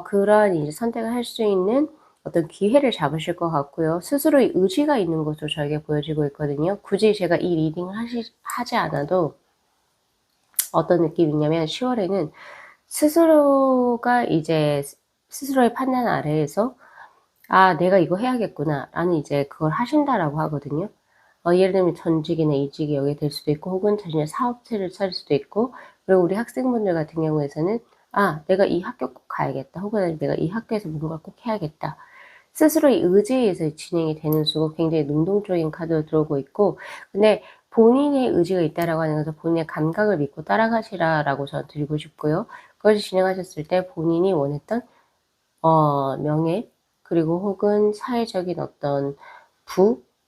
그러한 이제 선택을 할 수 있는 어떤 기회를 잡으실 것 같고요. 스스로의 의지가 있는 것으로 저에게 보여지고 있거든요. 굳이 제가 이 리딩을 하지 않아도 어떤 느낌이냐면, 10월에는 스스로가 이제 스스로의 판단 아래에서 내가 이거 해야겠구나 라는 이제 그걸 하신다라고 하거든요. 예를 들면 전직이나 이직이 여기에 될 수도 있고, 혹은 자신의 사업체를 차릴 수도 있고, 그리고 우리 학생분들 같은 경우에서는 내가 이 학교 꼭 가야겠다, 혹은 내가 이 학교에서 뭔가 꼭 해야겠다. 스스로의 의지에 의해서 진행이 되는 수고, 굉장히 능동적인 카드로 들어오고 있고, 근데 본인의 의지가 있다라고 하는 것은 본인의 감각을 믿고 따라가시라라고 저는 드리고 싶고요. 그것이 진행하셨을 때 본인이 원했던 명예, 그리고 혹은 사회적인 어떤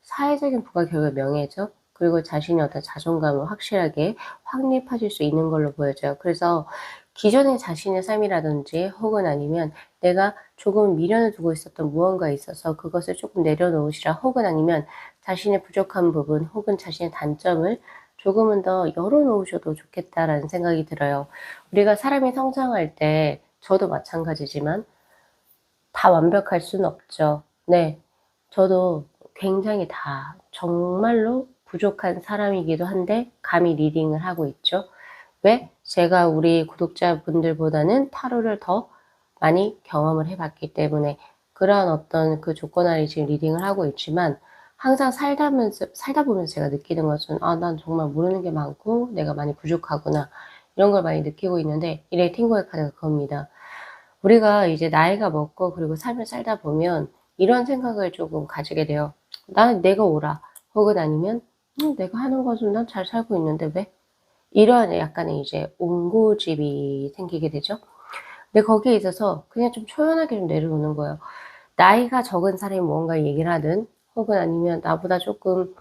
사회적인 부가 결국 명예죠. 그리고 자신의 어떤 자존감을 확실하게 확립하실 수 있는 걸로 보여져요. 그래서 기존의 자신의 삶이라든지, 혹은 아니면 내가 조금 미련을 두고 있었던 무언가에 있어서 그것을 조금 내려놓으시라, 혹은 아니면 자신의 부족한 부분, 혹은 자신의 단점을 조금은 더 열어놓으셔도 좋겠다라는 생각이 들어요. 우리가 사람이 성장할 때, 저도 마찬가지지만 다 완벽할 수는 없죠. 네. 저도 굉장히 정말로 부족한 사람이기도 한데 감히 리딩을 하고 있죠. 왜? 제가 우리 구독자분들보다는 타로를 더 많이 경험을 해봤기 때문에 그러한 어떤 그 조건 아래 지금 리딩을 하고 있지만, 항상 살다 보면서 제가 느끼는 것은 난 정말 모르는 게 많고 내가 많이 부족하구나, 이런 걸 많이 느끼고 있는데, 이 레이팅고의 카드가 그겁니다. 우리가 이제 나이가 먹고 그리고 삶을 살다 보면 이런 생각을 조금 가지게 돼요. 나는 내가 옳아. 혹은 아니면 내가 하는 것은 난 잘 살고 있는데 왜? 이런 약간의 이제 옹고집이 생기게 되죠. 근데 거기에 있어서 그냥 좀 초연하게 좀 내려놓는 거예요. 나이가 적은 사람이 뭔가 얘기를 하든, 혹은 아니면 나보다 조금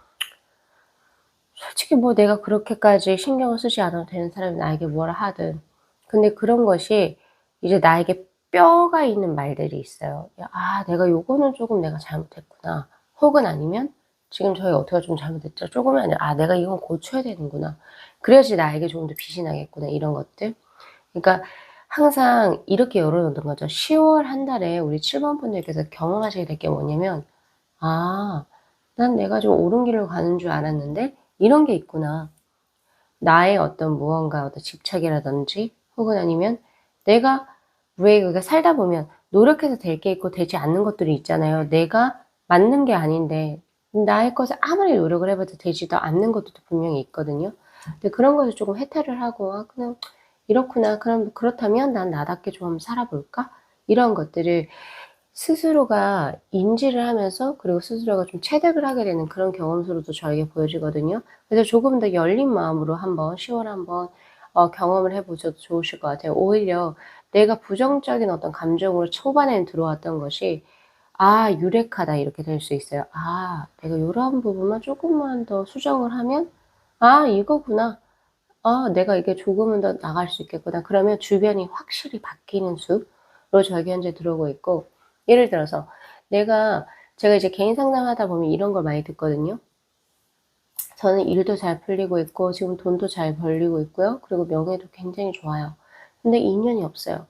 솔직히 뭐 내가 그렇게까지 신경을 쓰지 않아도 되는 사람이 나에게 뭐라 하든, 근데 그런 것이 이제 나에게 뼈가 있는 말들이 있어요. 내가 요거는 조금 내가 잘못했구나. 혹은 아니면 지금 저희 어떻게 좀 잘못했죠? 조금이 아니라 '아 내가 이건 고쳐야 되는구나. 그래야지 나에게 조금 더 빛이 나겠구나.' 이런 것들. 그러니까 항상 이렇게 열어 놓는 거죠. 10월 한 달에 우리 7번 분들께서 경험하시게 될 게 뭐냐면 '아 난 내가 좀 옳은 길로 가는 줄 알았는데 이런 게 있구나.' 나의 어떤 무언가 어떤 집착이라든지 혹은 아니면 내가 왜 그게 살다 보면 노력해서 될 게 있고 되지 않는 것들이 있잖아요. 내가 맞는 게 아닌데 나의 것을 아무리 노력을 해 봐도 되지도 않는 것들도 분명히 있거든요. 근데 그런 것을 조금 해탈을 하고 '아 그냥 이렇구나. 그럼 그렇다면 난 나답게 좀 한번 살아 볼까?' 이런 것들을 스스로가 인지를 하면서 그리고 스스로가 좀 체득을 하게 되는 그런 경험으로도 저에게 보여지거든요. 그래서 조금 더 열린 마음으로 한번 10월 한번 경험을 해 보셔도 좋으실 것 같아요. 오히려 내가 부정적인 어떤 감정으로 초반에는 들어왔던 것이 '아 유력하다.' 이렇게 될 수 있어요. '아 내가 요런 부분만 쪼끔만 더 수정을 하면 아 이거구나. 아 내가 이게 조금은 더 나갈 수 있겠구나.' 그러면 주변이 확실히 바뀌는 숲으로 저에게 현재 들어오고 있고 예를 들어서 제가 이제 개인 상담하다 보면 이런 걸 많이 듣거든요. 저는 일도 잘 풀리고 있고 지금 돈도 잘 벌리고 있고요. 그리고 명예도 굉장히 좋아요. 근데 인연이 없어요.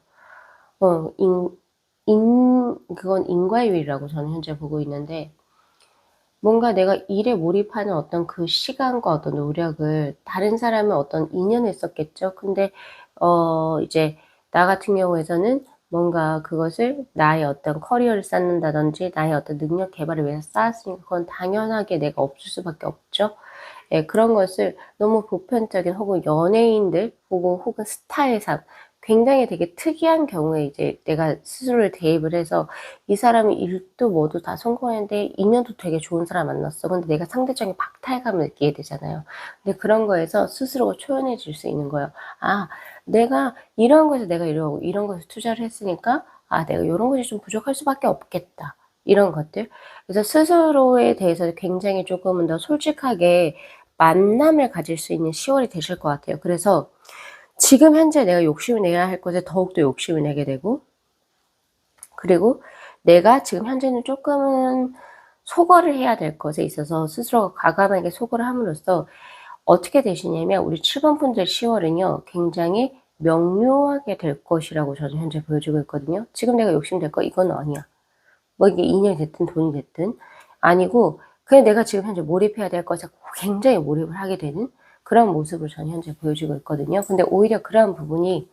어 인 그건 인과율이라고 저는 현재 보고 있는데 뭔가 내가 일에 몰입하는 어떤 그 시간과 어떤 노력을 다른 사람은 어떤 인연을 했었겠죠. 근데 이제 나 같은 경우에서는 뭔가 그것을 나의 어떤 커리어를 쌓는다든지 나의 어떤 능력 개발을 위해서 쌓았으니까 그건 당연하게 내가 없을 수밖에 없죠. 예 그런 것을 너무 보편적인 혹은 연예인들 혹은 스타의 삶 굉장히 되게 특이한 경우에 이제 내가 스스로를 대입을 해서 '이 사람이 일도 뭐도 다 성공했는데 인연도 되게 좋은 사람 만났어.' 근데 내가 상대적인 박탈감을 느끼게 되잖아요. 근데 그런 거에서 스스로가 초연해질 수 있는 거예요. '아 내가 이런 거에서 내가 이러고 이런 거에서 투자를 했으니까 아 내가 요런 것이 좀 부족할 수밖에 없겠다.' 이런 것들. 그래서 스스로에 대해서 굉장히 쪼끔은 더 솔직하게 만남을 가질 수 있는 10월이 되실 것 같아요. 그래서 지금 현재 내가 욕심을 내야 할 것에 더욱더 욕심을 내게 되고 그리고 내가 지금 현재는 쪼끔은 소거를 해야 될 것에 있어서 스스로가 과감하게 소거를 함으로써 어떻게 되시냐면 우리 7번 분들 10 월은요 굉장히 명료하게 될 것이라고 저는 현재 보여지고 있거든요. '지금 내가 욕심낼 거 이건 아니야.' 뭐 이게 인연이 됐든 돈이 됐든 아니고 그냥 내가 지금 현재 몰입해야 될 것에 굉장히 몰입을 하게 되는 그런 모습을 저는 현재 보여주고 있거든요. 근데 오히려 그러한 부분이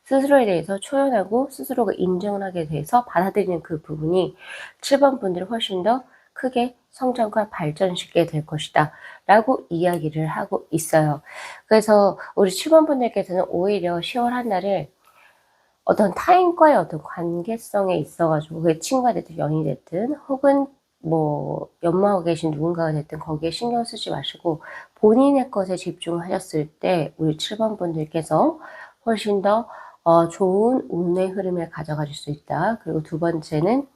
스스로에 대해서 초연하고 스스로가 인정을 하게 돼서 받아들이는 그 부분이 7번 분들이 훨씬 더 크게 성장과 발전시키게 될 것이다 라고 이야기를 하고 있어요. 그래서 우리 7번 분들께서는 오히려 10월 한 달을 어떤 타인과의 어떤 관계성에 있어 가지고 그게 친구가 됐든 연인이 됐든 혹은 뭐 연마하고 계신 누군가가 됐든 거기에 신경 쓰지 마시고 본인의 것에 집중하셨을 때 우리 7번 분들께서 훨씬 더 좋은 운의 흐름을 가져가실 수 있다. 그리고 두 번째는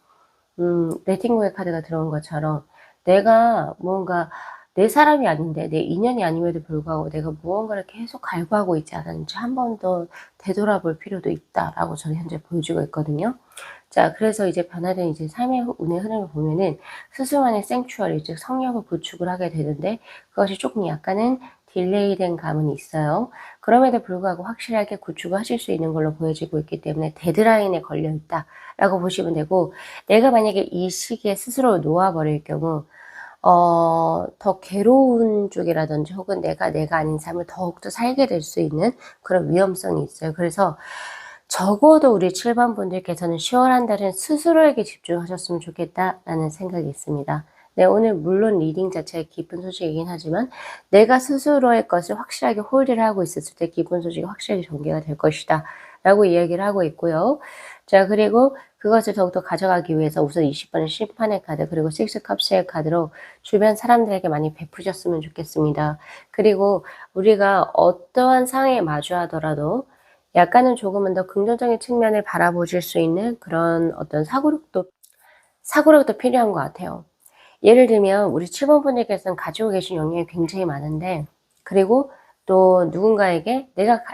레팅고의 카드가 들어온 것처럼 내가 뭔가 내 사람이 아닌데 내 인연이 아님에도 불구하고 내가 무언가를 계속 갈구하고 있지 않았는지 한 번 더 되돌아볼 필요도 있다라고 저는 현재 보여지고 있거든요. 자 그래서 이제 변화된 이제 삶의 운의 흐름을 보면은 스스로만의 생추어리 즉 성역을 구축을 하게 되는데 그것이 조금 약간은 딜레이된 감은 있어요. 그럼에도 불구하고 확실하게 구축을 하실 수 있는 걸로 보여지고 있기 때문에 데드라인에 걸려 있다라고 보시면 되고 내가 만약에 이 시기에 스스로 놓아 버릴 경우 더 괴로운 쪽이라든지 혹은 내가 아닌 삶을 더욱더 살게 될 수 있는 그런 위험성이 있어요. 그래서 적어도 우리 7번 분들께서는 10월 한 달은 스스로에게 집중하셨으면 좋겠다라는 생각이 있습니다. 네, 오늘 물론 리딩 자체가 기쁜 소식이긴 하지만 내가 스스로의 것을 확실하게 홀드를 하고 있었을 때 기쁜 소식이 확실하게 전개가 될 것이다 라고 이야기를 하고 있고요. 자 그리고 그것을 더욱더 가져가기 위해서 우선 20번의 심판의 카드 그리고 식스 컵스의 카드로 주변 사람들에게 많이 베푸셨으면 좋겠습니다. 그리고 우리가 어떠한 상황에 마주하더라도 약간은 조금은 더 긍정적인 측면을 바라보실 수 있는 그런 어떤 사고력도 필요한 것 같아요. 예를 들면 우리 7번 분들께서는 가지고 계신 역량이 굉장히 많은데 그리고 또 누군가에게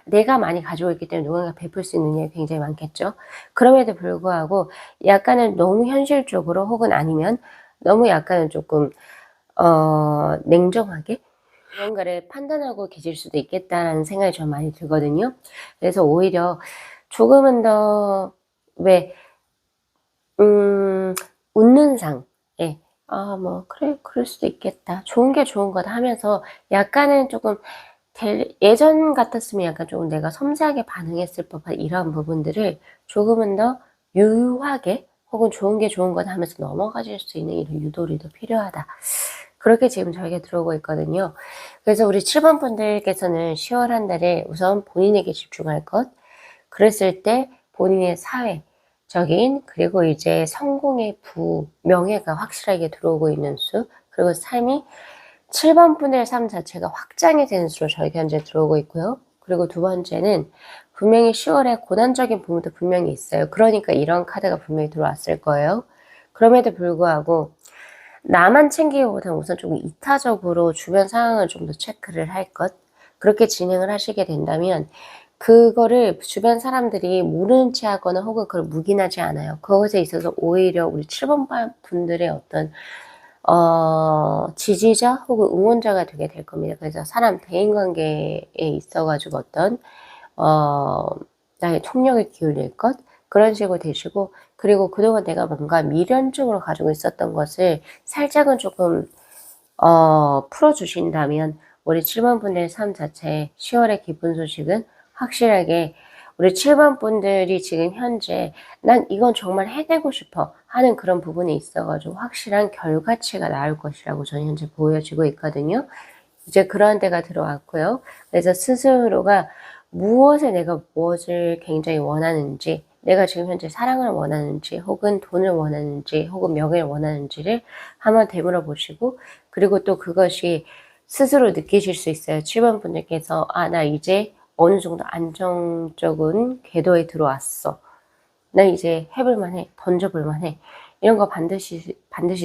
내가 많이 가지고 있기 때문에 누군가가 베풀 수 있는 능력이 굉장히 많겠죠. 그럼에도 불구하고 약간은 너무 현실적으로 혹은 아니면 너무 약간은 조금 냉정하게 무언가를 판단하고 계실 수도 있겠다라는 생각이 좀 많이 들거든요. 그래서 오히려 조금은 더 왜 웃는 상, 예. '아 뭐 그래 그럴 수도 있겠다. 좋은 게 좋은 거다.' 하면서 약간은 쪼끔 예전 같았으면 약간 쪼금 내가 섬세하게 반응했을 법한 이러한 부분들을 조금은 더 유하게 혹은 '좋은 게 좋은 거다.' 하면서 넘어가실 수 있는 이런 유도리 더 필요하다. 그렇게 지금 저에게 들어오고 있거든요. 그래서 우리 7번 분들께서는 10월 한 달에 우선 본인에게 집중할 것, 그랬을 때 본인의 사회적인 그리고 이제 성공의 명예가 확실하게 들어오고 있는 수, 그리고 삶이 7번 분의 삶 자체가 확장이 되는 수로 저에게 현재 들어오고 있고요. 그리고 두 번째는 분명히 10월에 고난적인 부분도 분명히 있어요. 그러니까 이런 카드가 분명히 들어왔을 거예요. 그럼에도 불구하고 나만 챙기기보다는 우선 좀 이타적으로 주변 상황을 좀 더 체크를 할 것. 그렇게 진행을 하시게 된다면 그거를 주변 사람들이 모르는 체 하거나 혹은 그걸 묵인하지 않아요. 그것에 있어서 오히려 우리 7번 분들의 어떤 지지자 혹은 응원자가 되게 될 겁니다. 그래서 사람 대인관계에 있어 가지고 어떤 어 나의 총력을 기울일 것, 그런 식으로 되시고, 그리고 그동안 내가 뭔가 미련적으로 가지고 있었던 것을 살짝은 조금 풀어 주신다면 우리 7번 분들의 삶 자체에 10 월의 기쁜 소식은 확실하게 우리 7번 분들이 지금 현재 '난 이건 정말 해내고 싶어.' 하는 그런 부분에 있어 가지고 확실한 결과치가 나올 것이라고 저는 현재 보여지고 있거든요. 이제 그런 때가 들어왔고요. 그래서 스스로가 내가 무엇을 굉장히 원하는지, 내가 지금 현재 사랑을 원하는지 혹은 돈을 원하는지 혹은 명예를 원하는지를 한번 되물어 보시고, 그리고 또 그것이 스스로 느끼실 수 있어요. 7번 분들께서 '아 나 이제 어느 정도 안정적인 궤도에 들어왔어. 나 이제 해 볼 만해. 던져 볼 만해.' 이런 거 반드시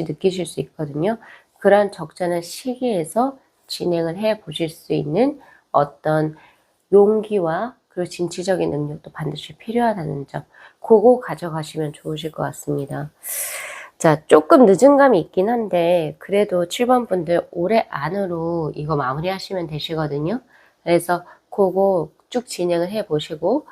느끼실 수 있거든요. 그런 적절한 시기에서 진행을 해 보실 수 있는 어떤 용기와 그리고 진취적인 능력도 반드시 필요하다는 점, 고거 가져가시면 좋으실 것 같습니다. 자, 쪼끔 늦은 감이 있긴 한데 그래도 7번 분들 올해 안으로 이거 마무리하시면 되시거든요. 그래서 고거 쭉 진행을 해 보시고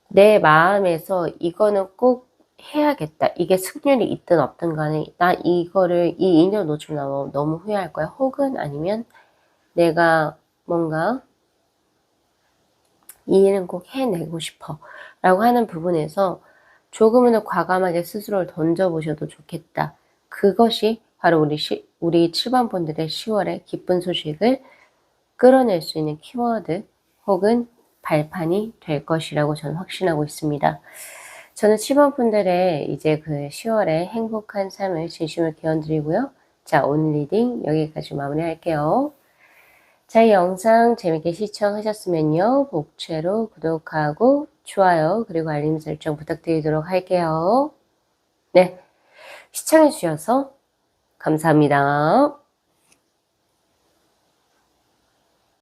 내 마음에서 '이거는 꼭 해야겠다.' 이게 승률이 있든 없든 간에 '나 이거를 이 인연을 놓치면 나 너무 후회할 거야.' 혹은 아니면 '내가 뭔가 이 일은 꼭 해내고 싶어.'라고 하는 부분에서 조금은 더 과감하게 스스로를 던져 보셔도 좋겠다. 그것이 바로 우리 7번 분들의 10 월의 기쁜 소식을 끌어낼 수 있는 키워드 혹은 발판이 될 것이라고 저는 확신하고 있습니다. 저는 7번 분들의 이제 그 10 월의 행복한 삶을 진심으로 기원 드리고요. 자, 오늘 리딩 여기까지 마무리할게요. 자, 이 영상 재밌게 시청하셨으면요, 복채로 구독하고 좋아요 그리고 알림 설정 부탁드리도록 할게요. 네, 시청해 주셔서 감사합니다.